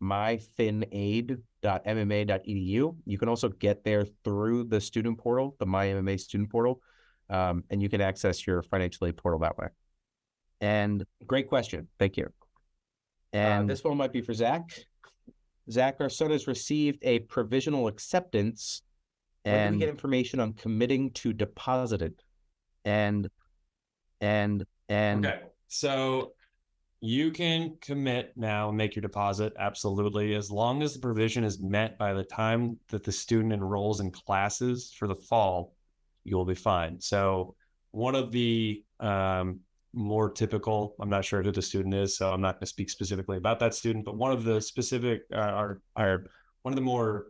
myfinaid.mma.edu. You can also get there through the student portal, the MyMMA student portal, and you can access your financial aid portal that way. And great question. Thank you. And this one might be for Zach. Zach, our son has received a provisional acceptance. When do we get information on committing to deposited? Okay. So you can commit now and make your deposit, absolutely, as long as the provision is met by the time that the student enrolls in classes for the fall, you'll be fine. So one of the more typical, I'm not sure who the student is, so I'm not going to speak specifically about that student, but one of the specific, one of the more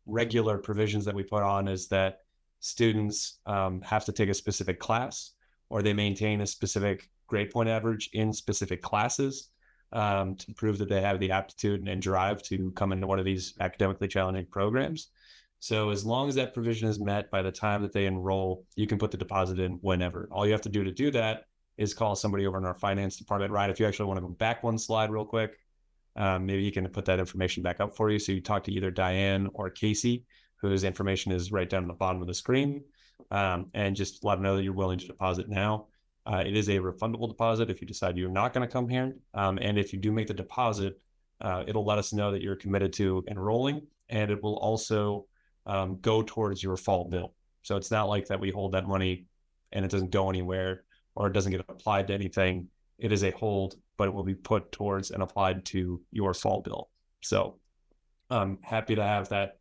regular provisions that we put on is that students have to take a specific class, or they maintain a specific grade point average in specific classes to prove that they have the aptitude and drive to come into one of these academically challenging programs. So as long as that provision is met by the time that they enroll, you can put the deposit in whenever. All you have to do that is call somebody over in our finance department. Ryan, if you actually want to go back one slide real quick, maybe you can put that information back up for you. So you talk to either Diane or Casey, whose information is right down at the bottom of the screen, and just let them know that you're willing to deposit now. It is a refundable deposit if you decide you're not going to come here. And if you do make the deposit, it'll let us know that you're committed to enrolling, and it will also go towards your fall bill. So it's not like that we hold that money and it doesn't go anywhere or it doesn't get applied to anything. It is a hold, but it will be put towards and applied to your fall bill. So I'm happy to have that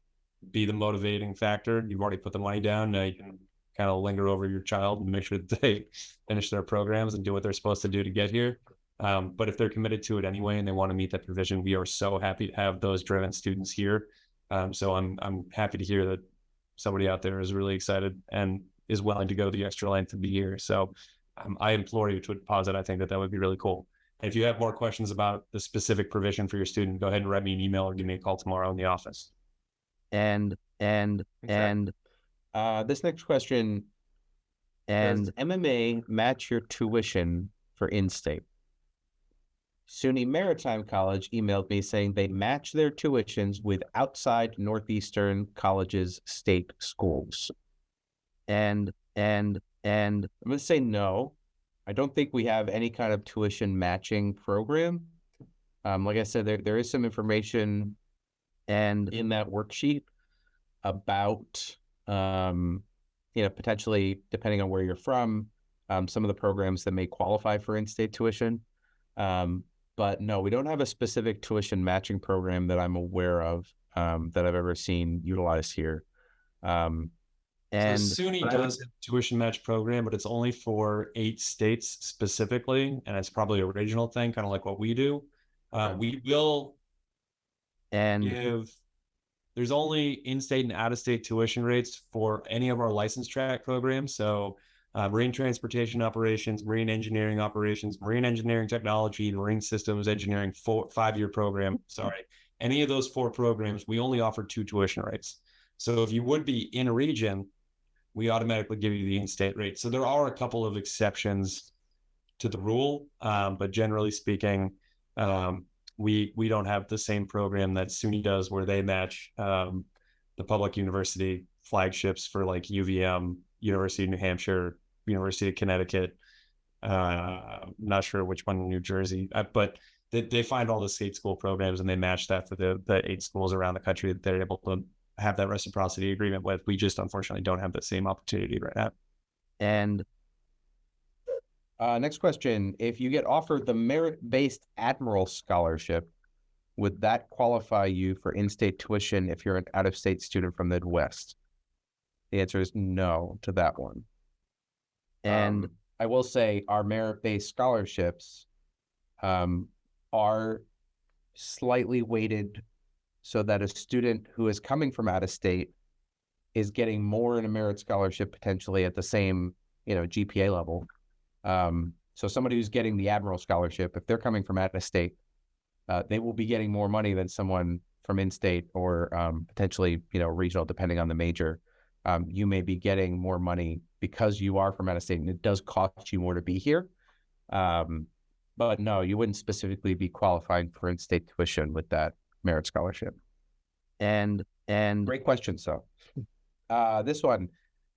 be the motivating factor. You've already put the money down. Now you can kind of linger over your child and make sure that they finish their programs and do what they're supposed to do to get here. But if they're committed to it anyway and they want to meet that provision, we are so happy to have those driven students here. So I'm happy to hear that somebody out there is really excited and is willing to go the extra length to be here. So I implore you to deposit. I think that would be really cool. And if you have more questions about the specific provision for your student, go ahead and write me an email or give me a call tomorrow in the office. This next question, does MMA match your tuition for in-state? SUNY Maritime College emailed me saying they match their tuitions with outside Northeastern colleges' state schools. And I'm going to say no. I don't think we have any kind of tuition matching program. Like I said, there is some information in that worksheet about, potentially, depending on where you're from, some of the programs that may qualify for in-state tuition. But no, we don't have a specific tuition matching program that I'm aware of that I've ever seen utilized here. So SUNY does have a tuition match program, but it's only for 8 states specifically, and it's probably a regional thing, kind of like what we do. We will give. There's only in-state and out-of-state tuition rates for any of our license track programs. So marine transportation operations, marine engineering operations, marine engineering technology, marine systems engineering 5-year program. Sorry. Any of those 4 programs, we only offer 2 tuition rates. So if you would be in a region, we automatically give you the in-state rate. So there are a couple of exceptions to the rule, but generally speaking, we don't have the same program that SUNY does, where they match the public university flagships for like UVM, University of New Hampshire, University of Connecticut. Not sure which one in New Jersey, but they find all the state school programs and they match that for the 8 schools around the country that they're able to have that reciprocity agreement with. We just unfortunately don't have the same opportunity right now. And next question, if you get offered the merit-based Admiral Scholarship, would that qualify you for in-state tuition if you're an out-of-state student from the Midwest? The answer is no to that one. And I will say our merit-based scholarships are slightly weighted so that a student who is coming from out of state is getting more in a merit scholarship potentially at the same, GPA level. So somebody who's getting the Admiral Scholarship, if they're coming from out of state, they will be getting more money than someone from in-state or potentially, regional, depending on the major, you may be getting more money because you are from out of state, and it does cost you more to be here. But no, you wouldn't specifically be qualifying for in-state tuition with that merit scholarship. And great question. So this one,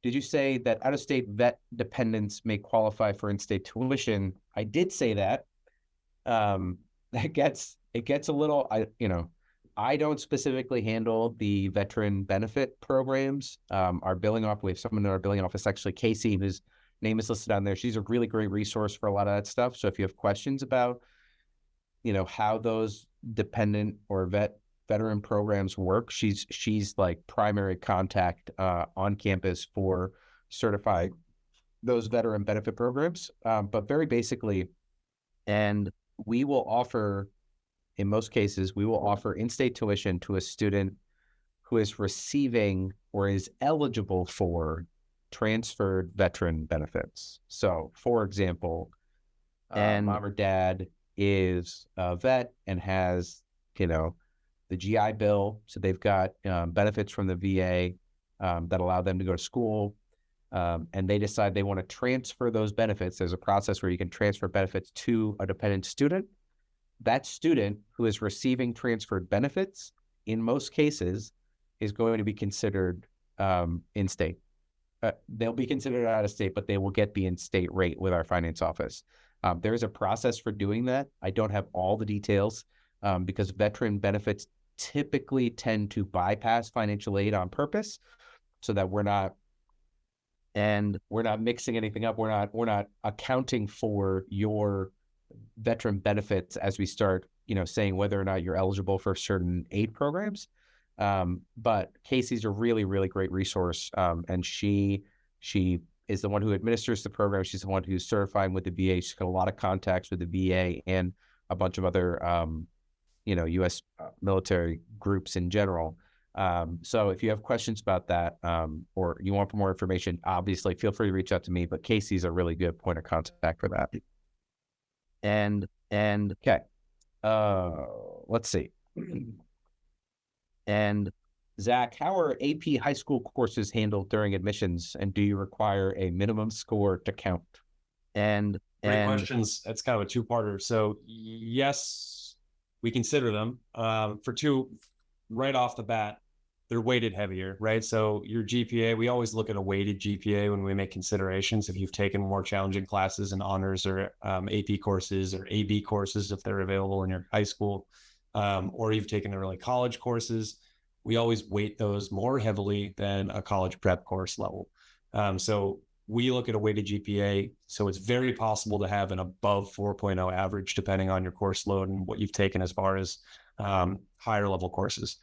did you say that out-of-state vet dependents may qualify for in-state tuition? I did say that. It gets a little, I don't specifically handle the veteran benefit programs. Our billing office, we have someone in our billing office, actually Casey, whose name is listed on there. She's a really great resource for a lot of that stuff. So if you have questions about, how those dependent or veteran programs work, she's like primary contact on campus for certifying those veteran benefit programs. But very basically, and we will offer, in most cases, we will offer in-state tuition to a student who is receiving or is eligible for transferred veteran benefits. So, for example, mom or dad is a vet and has, the GI Bill. So they've got benefits from the VA that allow them to go to school. And they decide they want to transfer those benefits. There's a process where you can transfer benefits to a dependent student. That student who is receiving transferred benefits, in most cases, is going to be considered in-state. They'll be considered out of state, but they will get the in-state rate with our finance office. There is a process for doing that. I don't have all the details because veteran benefits typically tend to bypass financial aid on purpose so that we're not mixing anything up. We're not accounting for your veteran benefits as we start, saying whether or not you're eligible for certain aid programs. But Casey's a really, really great resource. And she is the one who administers the program. She's the one who's certifying with the VA. She's got a lot of contacts with the VA and a bunch of other, U.S. military groups in general. So if you have questions about that, or you want more information, obviously feel free to reach out to me, but Casey's a really good point of contact for that. And okay, let's see. And Zach, how are AP high school courses handled during admissions, and do you require a minimum score to count? Great questions. That's kind of a two-parter. So yes, we consider them. For two, right off the bat, they're weighted heavier, right? So your GPA, we always look at a weighted GPA when we make considerations. If you've taken more challenging classes in honors or AP courses or AB courses, if they're available in your high school, or you've taken early college courses, we always weight those more heavily than a college prep course level. So we look at a weighted GPA. So it's very possible to have an above 4.0 average, depending on your course load and what you've taken as far as higher level courses.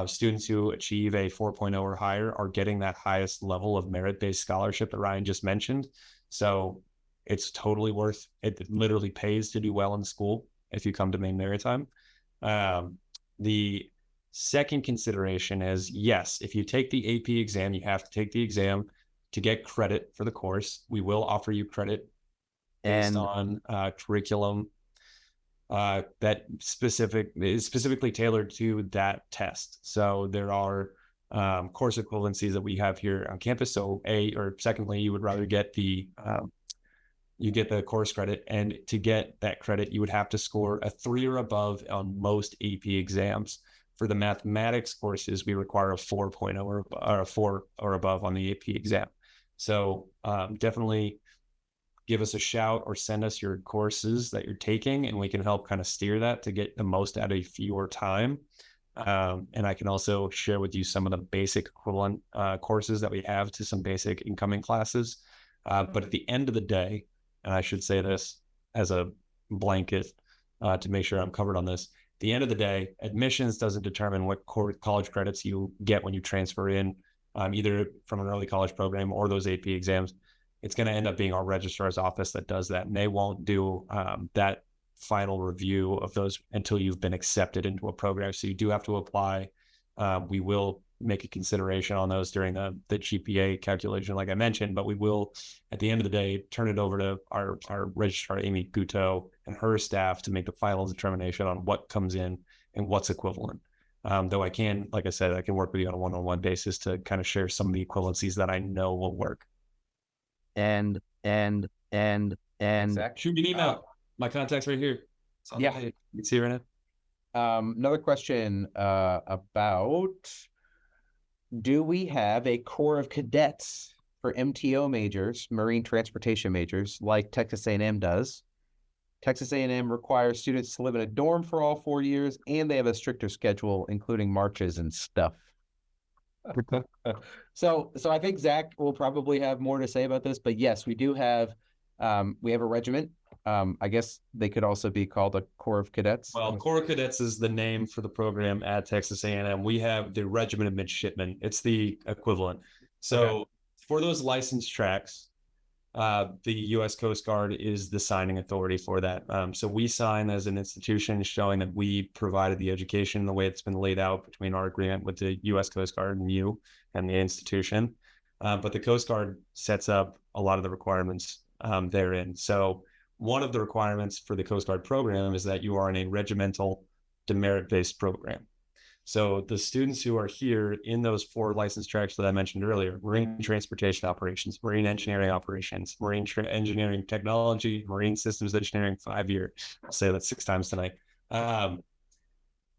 Students who achieve a 4.0 or higher are getting that highest level of merit-based scholarship that Ryan just mentioned. So it's totally worth it. It literally pays to do well in school if you come to Maine Maritime. The second consideration is, yes, if you take the AP exam, you have to take the exam to get credit for the course. We will offer you credit based on curriculum that is specifically tailored to that test. So there are course equivalencies that we have here on campus. So secondly, you would rather get the course credit, and to get that credit, you would have to score a 3 or above on most AP exams. For the mathematics courses, we require a 4.0 or a 4 or above on the AP exam. So definitely give us a shout or send us your courses that you're taking, and we can help kind of steer that to get the most out of your time. And I can also share with you some of the basic equivalent courses that we have to some basic incoming classes. But at the end of the day, and I should say this as a blanket to make sure I'm covered on this, at the end of the day, admissions doesn't determine what college credits you get when you transfer in, either from an early college program or those AP exams. It's going to end up being our registrar's office that does that, and they won't do that final review of those until you've been accepted into a program. So you do have to apply. We will make a consideration on those during the GPA calculation, like I mentioned, but we will, at the end of the day, turn it over to our registrar, Amy Guteau, and her staff to make the final determination on what comes in and what's equivalent. Though I can, like I said, I can work with you on a one-on-one basis to kind of share some of the equivalencies that I know will work. And Exactly. Shoot me an email. My contact's right here. Yeah. You can see it right now. Another question about, do we have a Corps of Cadets for MTO majors, marine transportation majors, like Texas A&M does? Texas A&M requires students to live in a dorm for all 4 years, and they have a stricter schedule, including marches and stuff. So I think Zach will probably have more to say about this, but yes, we do have, we have a regiment. I guess they could also be called a Corps of Cadets. Well, Corps of Cadets is the name for the program at Texas A&M. We have the Regiment of Midshipmen. It's the equivalent. So for those licensed tracks, the U.S. Coast Guard is the signing authority for that. So we sign as an institution showing that we provided the education the way it's been laid out between our agreement with the U.S. Coast Guard and you and the institution. But the Coast Guard sets up a lot of the requirements therein. So one of the requirements for the Coast Guard program is that you are in a regimental demerit-based program. So the students who are here in those 4 licensed tracks that I mentioned earlier, marine transportation operations, marine engineering operations, marine engineering technology, marine systems engineering 5-year, I'll say that 6 times tonight.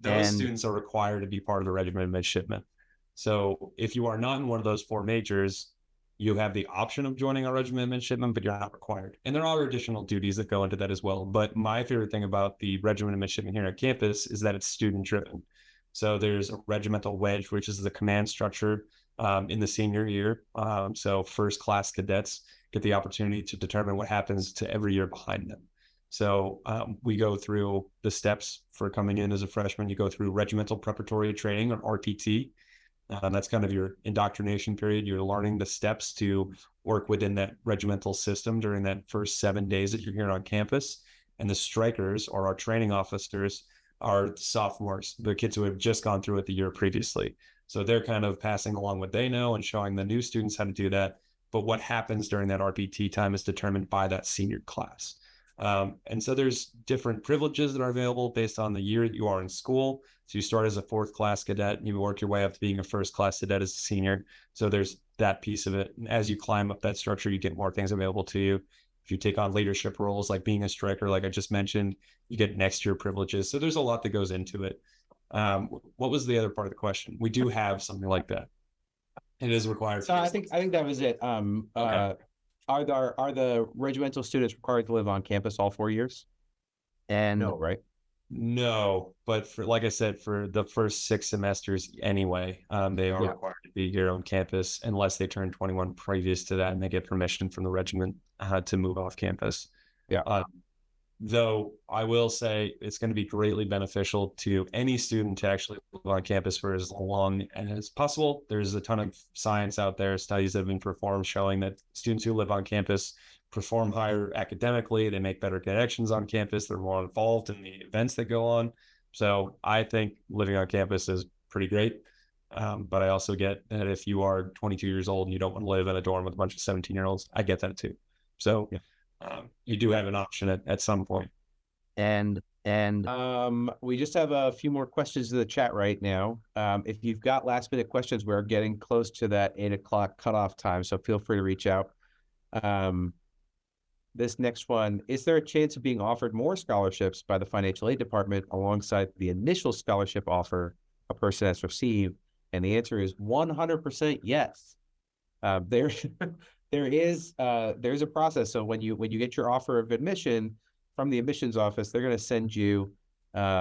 Those students are required to be part of the regiment of midshipmen. So if you are not in one of those 4 majors, you have the option of joining our regiment of midshipmen, but you're not required. And there are additional duties that go into that as well. But my favorite thing about the regiment of midshipmen here at campus is that it's student driven. So there's a regimental wedge, which is the command structure in the senior year. So first class cadets get the opportunity to determine what happens to every year behind them. So we go through the steps for coming in as a freshman. You go through regimental preparatory training, or RPT. That's kind of your indoctrination period. You're learning the steps to work within that regimental system during that first 7 days that you're here on campus. And the strikers, or our training officers, are sophomores, the kids who have just gone through it the year previously. So they're kind of passing along what they know and showing the new students how to do that. But what happens during that RPT time is determined by that senior class. And so there's different privileges that are available based on the year that you are in school. So you start as a 4th class cadet and you work your way up to being a 1st class cadet as a senior. So there's that piece of it. And as you climb up that structure, you get more things available to you. If you take on leadership roles like being a striker, like I just mentioned, you get next year privileges. So there's a lot that goes into it. What was the other part of the question? We do have something like that. It is required. So I think that was it. Okay. Are the regimental students required to live on campus all 4 years? And no, right? No, but for, like I said, for the first 6 semesters anyway, they are required to be here on campus unless they turn 21 previous to that and they get permission from the regiment to move off campus. Though I will say it's going to be greatly beneficial to any student to actually live on campus for as long as possible. There's a ton of science out there, studies that have been performed showing that students who live on campus perform higher academically, they make better connections on campus, they're more involved in the events that go on. So I think living on campus is pretty great. But I also get that if you are 22 years old and you don't want to live in a dorm with a bunch of 17-year-olds, I get that too. So you do have an option at some point. And we just have a few more questions in the chat right now. If you've got last minute questions, we're getting close to that 8 o'clock cutoff time, so feel free to reach out. This next one, is there a chance of being offered more scholarships by the financial aid department alongside the initial scholarship offer a person has received? And the answer is 100% yes. There's a process. So when you get your offer of admission from the admissions office, they're going to send you, they're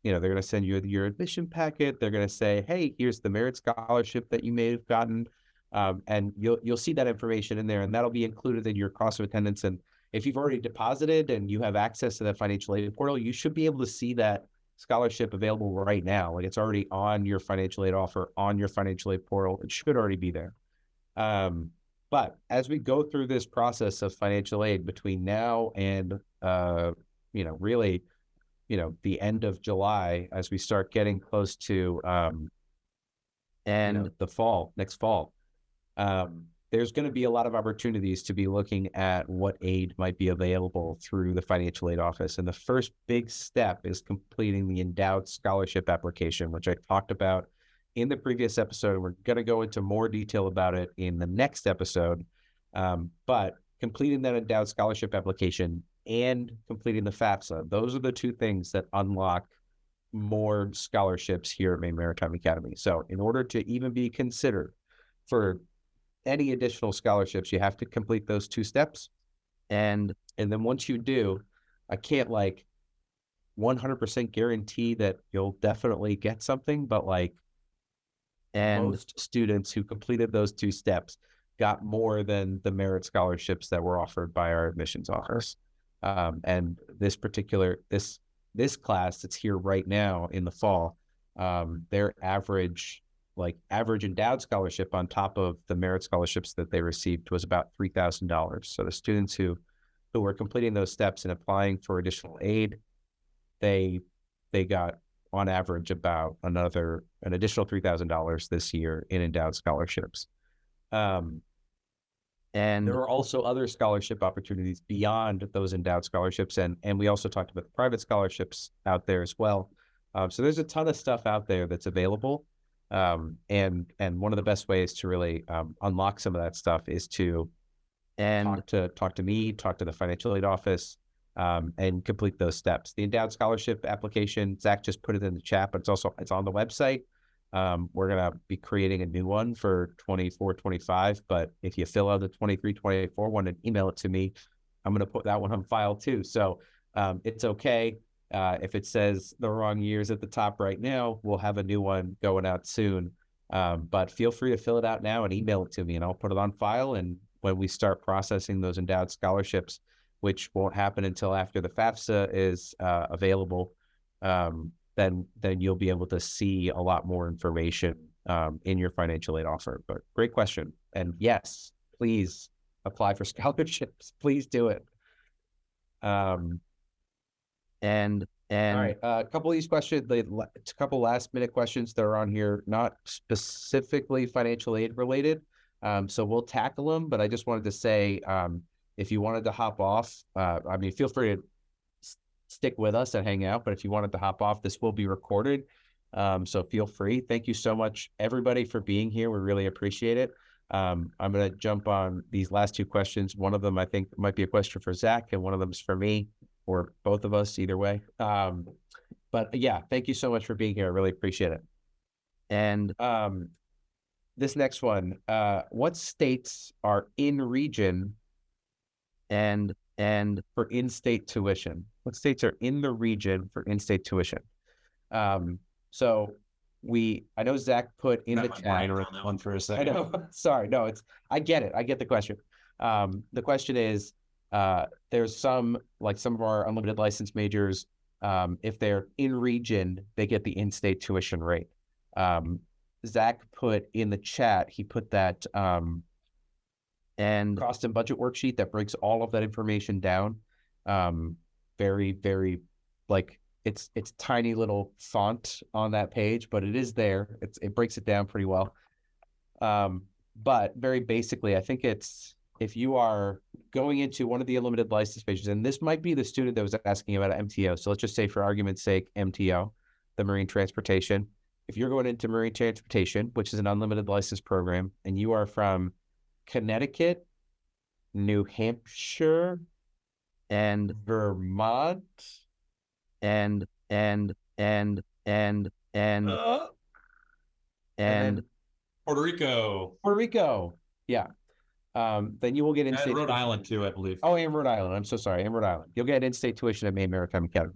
going to send you your admission packet. They're going to say, hey, here's the merit scholarship that you may have gotten. And you'll see that information in there, and that'll be included in your cost of attendance. And if you've already deposited and you have access to that financial aid portal, you should be able to see that scholarship available right now. Like, it's already on your financial aid offer, on your financial aid portal. It should already be there. But as we go through this process of financial aid between now and, really, the end of July, as we start getting close to, the fall, next fall, there's going to be a lot of opportunities to be looking at what aid might be available through the financial aid office. And the first big step is completing the endowed scholarship application, which I talked about in the previous episode. And we're going to go into more detail about it in the next episode. But completing that endowed scholarship application and completing the FAFSA, those are the two things that unlock more scholarships here at Maine Maritime Academy. So in order to even be considered for any additional scholarships, you have to complete those two steps. And then once you do, I can't 100% guarantee that you'll definitely get something, but most students who completed those two steps got more than the merit scholarships that were offered by our admissions office. And this class that's here right now in the fall, their average endowed scholarship on top of the merit scholarships that they received was about $3,000. So the students who were completing those steps and applying for additional aid, they got on average about an additional $3,000 this year in endowed scholarships. And there are also other scholarship opportunities beyond those endowed scholarships. And we also talked about the private scholarships out there as well. So there's a ton of stuff out there that's available. And one of the best ways to really unlock some of that stuff is to talk to me, talk to the financial aid office, and complete those steps. The endowed scholarship application, Zach just put it in the chat, but it's on the website. We're going to be creating a new one for 24-25, but if you fill out the 23-24 one and email it to me, I'm going to put that one on file too. So it's okay. If it says the wrong years at the top right now, we'll have a new one going out soon. But feel free to fill it out now and email it to me, and I'll put it on file. And when we start processing those endowed scholarships, which won't happen until after the FAFSA is available, then you'll be able to see a lot more information in your financial aid offer. But great question. And yes, please apply for scholarships. Please do it. And all right, a couple of these questions, a couple last minute questions that are on here, not specifically financial aid related. So we'll tackle them, but I just wanted to say, if you wanted to hop off, feel free to stick with us and hang out, but if you wanted to hop off, this will be recorded. So feel free. Thank you so much, everybody, for being here. We really appreciate it. I'm going to jump on these last two questions. One of them, I think, might be a question for Zach, and one of them is for me, or both of us, either way. But yeah, thank you so much for being here. I really appreciate it. And this next one, what states are in region and for in-state tuition? What states are in the region for in-state tuition? So I know Zach put in the chat one for a second. I know. Sorry, no, I get it. I get the question. The question is, there's some of our unlimited license majors, if they're in region, they get the in-state tuition rate. Zach put in the chat, he put that and cost and budget worksheet that breaks all of that information down. Very, very, it's tiny little font on that page, but it is there. It breaks it down pretty well. But very basically, I think if you are going into one of the unlimited license pages, and this might be the student that was asking about MTO. So let's just say, for argument's sake, MTO, the marine transportation. If you're going into marine transportation, which is an unlimited license program, and you are from Connecticut, New Hampshire, and Vermont, and Puerto Rico, yeah. Then you will get in-state. Rhode Island too, I believe. Oh, and Rhode Island. I'm so sorry, and Rhode Island. You'll get in-state tuition at Maine Maritime Academy.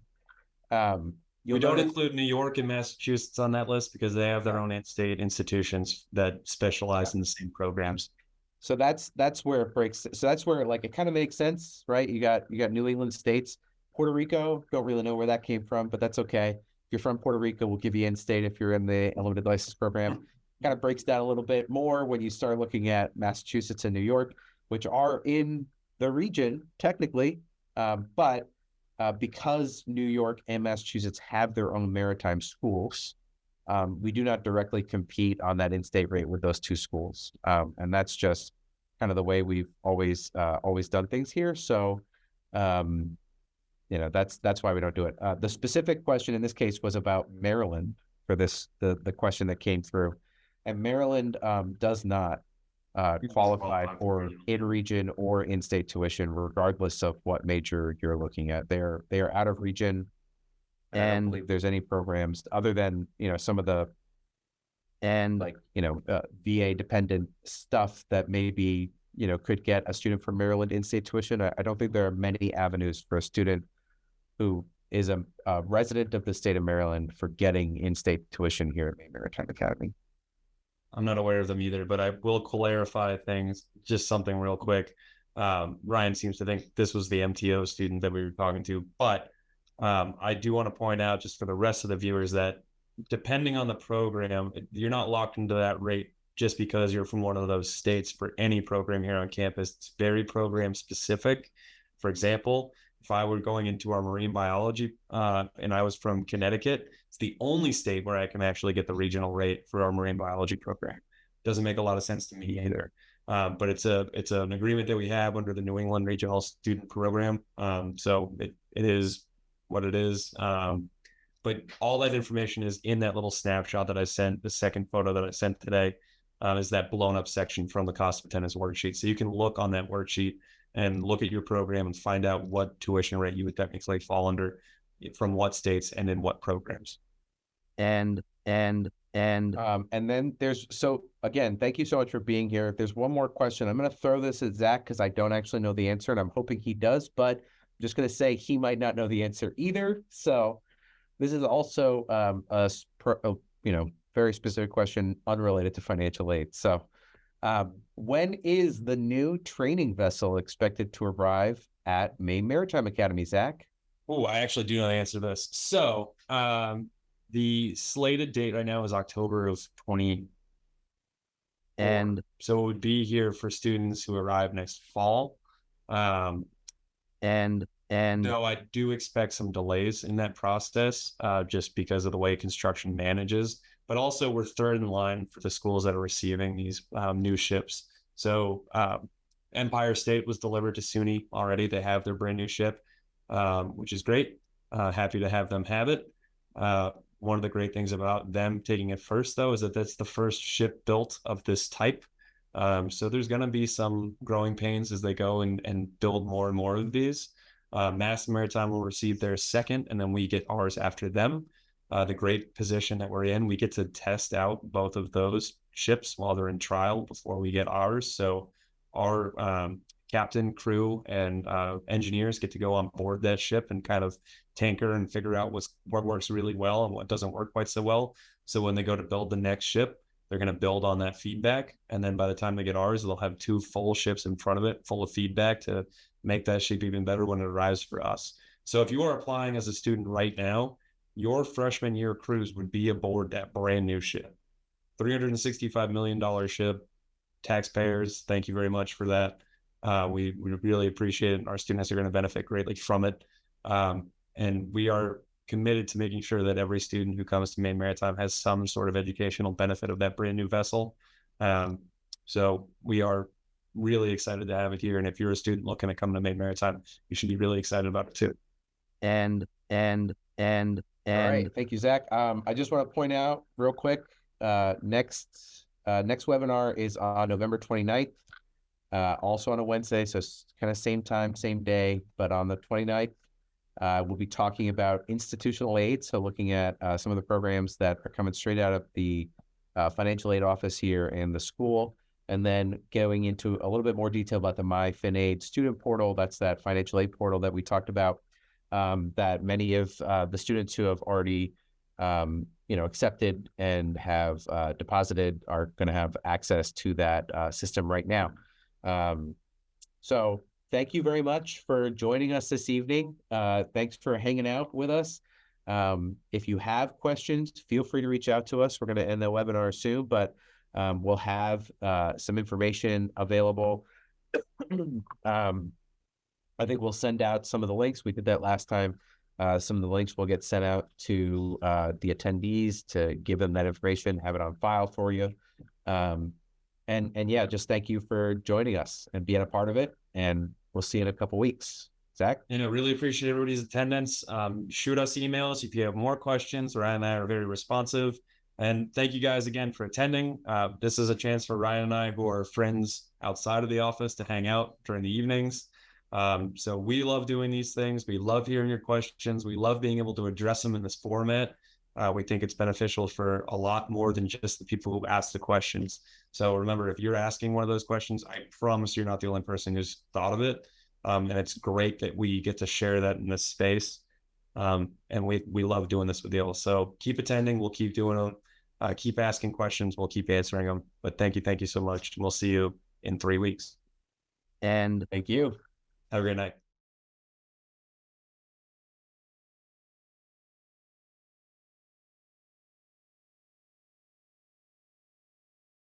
We don't include New York and Massachusetts on that list because they have their own in-state institutions that specialize in the same programs. So that's where it breaks. So that's where it kind of makes sense, right? You got New England states. Puerto Rico, don't really know where that came from, but that's okay. If you're from Puerto Rico, we'll give you in-state if you're in the unlimited license program. Kind of breaks down a little bit more when you start looking at Massachusetts and New York, which are in the region technically, but because New York and Massachusetts have their own maritime schools, we do not directly compete on that in-state rate with those two schools. And that's just kind of the way we've always done things here. So, that's why we don't do it. The specific question in this case was about Maryland for the question that came through, and Maryland does not qualify for in-region or in-state tuition, regardless of what major you're looking at. They are out of region, and I don't believe there's any programs other than some of the VA dependent stuff that maybe could get a student from Maryland in-state tuition. I don't think there are many avenues for a student who is a resident of the state of Maryland for getting in-state tuition here at Maine Maritime Academy. I'm not aware of them either, but I will clarify things. Just something real quick. Ryan seems to think this was the MTO student that we were talking to, but I do want to point out just for the rest of the viewers that depending on the program, you're not locked into that rate just because you're from one of those states for any program here on campus. It's very program specific. For example, if I were going into our marine biology and I was from Connecticut, it's the only state where I can actually get the regional rate for our marine biology program. Doesn't make a lot of sense to me either. But it's an agreement that we have under the New England Regional Student Program. So it is what it is. But all that information is in that little snapshot that I sent. The second photo that I sent today is that blown up section from the cost of attendance worksheet. So you can look on that worksheet and look at your program and find out what tuition rate you would technically fall under from what states and in what programs. And then so again, thank you so much for being here. There's one more question. I'm going to throw this at Zach because I don't actually know the answer, and I'm hoping he does, but I'm just going to say he might not know the answer either. So this is also a very specific question unrelated to financial aid. So when is the new training vessel expected to arrive at Maine Maritime Academy, Zach? Oh, I actually do know the answer to this. So the slated date right now is October of 20. And so it would be here for students who arrive next fall. No, I do expect some delays in that process just because of the way construction manages. But also, we're third in line for the schools that are receiving these new ships. So Empire State was delivered to SUNY already. They have their brand new ship, which is great. Happy to have them have it. One of the great things about them taking it first, though, is that that's the first ship built of this type. So there's going to be some growing pains as they go and build more and more of these. Mass Maritime will receive their second, and then we get ours after them. The great position that we're in, we get to test out both of those ships while they're in trial before we get ours. So our captain, crew, and engineers get to go on board that ship and kind of tinker and figure out what works really well and what doesn't work quite so well. So when they go to build the next ship, they're going to build on that feedback. And then by the time they get ours, they'll have two full ships in front of it, full of feedback to make that ship even better when it arrives for us. So if you are applying as a student right now, your freshman year cruise would be aboard that brand new ship. $365 million ship. Taxpayers, thank you very much for that. We really appreciate it. Our students are going to benefit greatly from it. And we are committed to making sure that every student who comes to Maine Maritime has some sort of educational benefit of that brand new vessel. So we are really excited to have it here. And if you're a student looking to come to Maine Maritime, you should be really excited about it too. All right, thank you, Zach. I just want to point out real quick, next webinar is on November 29th, also on a Wednesday, so it's kind of same time, same day, but on the 29th, we'll be talking about institutional aid, so looking at some of the programs that are coming straight out of the financial aid office here in the school, and then going into a little bit more detail about the MyFinAid student portal. That's that financial aid portal that we talked about. That many of the students who have already, accepted and have deposited are going to have access to that system right now. So thank you very much for joining us this evening. Thanks for hanging out with us. If you have questions, feel free to reach out to us. We're going to end the webinar soon, but we'll have some information available. I think we'll send out some of the links. We did that last time. Some of the links will get sent out to the attendees to give them that information, have it on file for you. And And yeah, just thank you for joining us and being a part of it. And we'll see you in a couple weeks. Zach? And I really appreciate everybody's attendance. Shoot us emails if you have more questions. Ryan and I are very responsive. And thank you guys again for attending. This is a chance for Ryan and I, who are friends outside of the office, to hang out during the evenings. So we love doing these things. We love hearing your questions. We love being able to address them in this format. We think it's beneficial for a lot more than just the people who ask the questions. So remember, if you're asking one of those questions, I promise you're not the only person who's thought of it. And it's great that we get to share that in this space. And we love doing this with you. So keep attending. We'll keep doing them. Keep asking questions. We'll keep answering them. But thank you so much. We'll see you in 3 weeks. And thank you. Have a great night.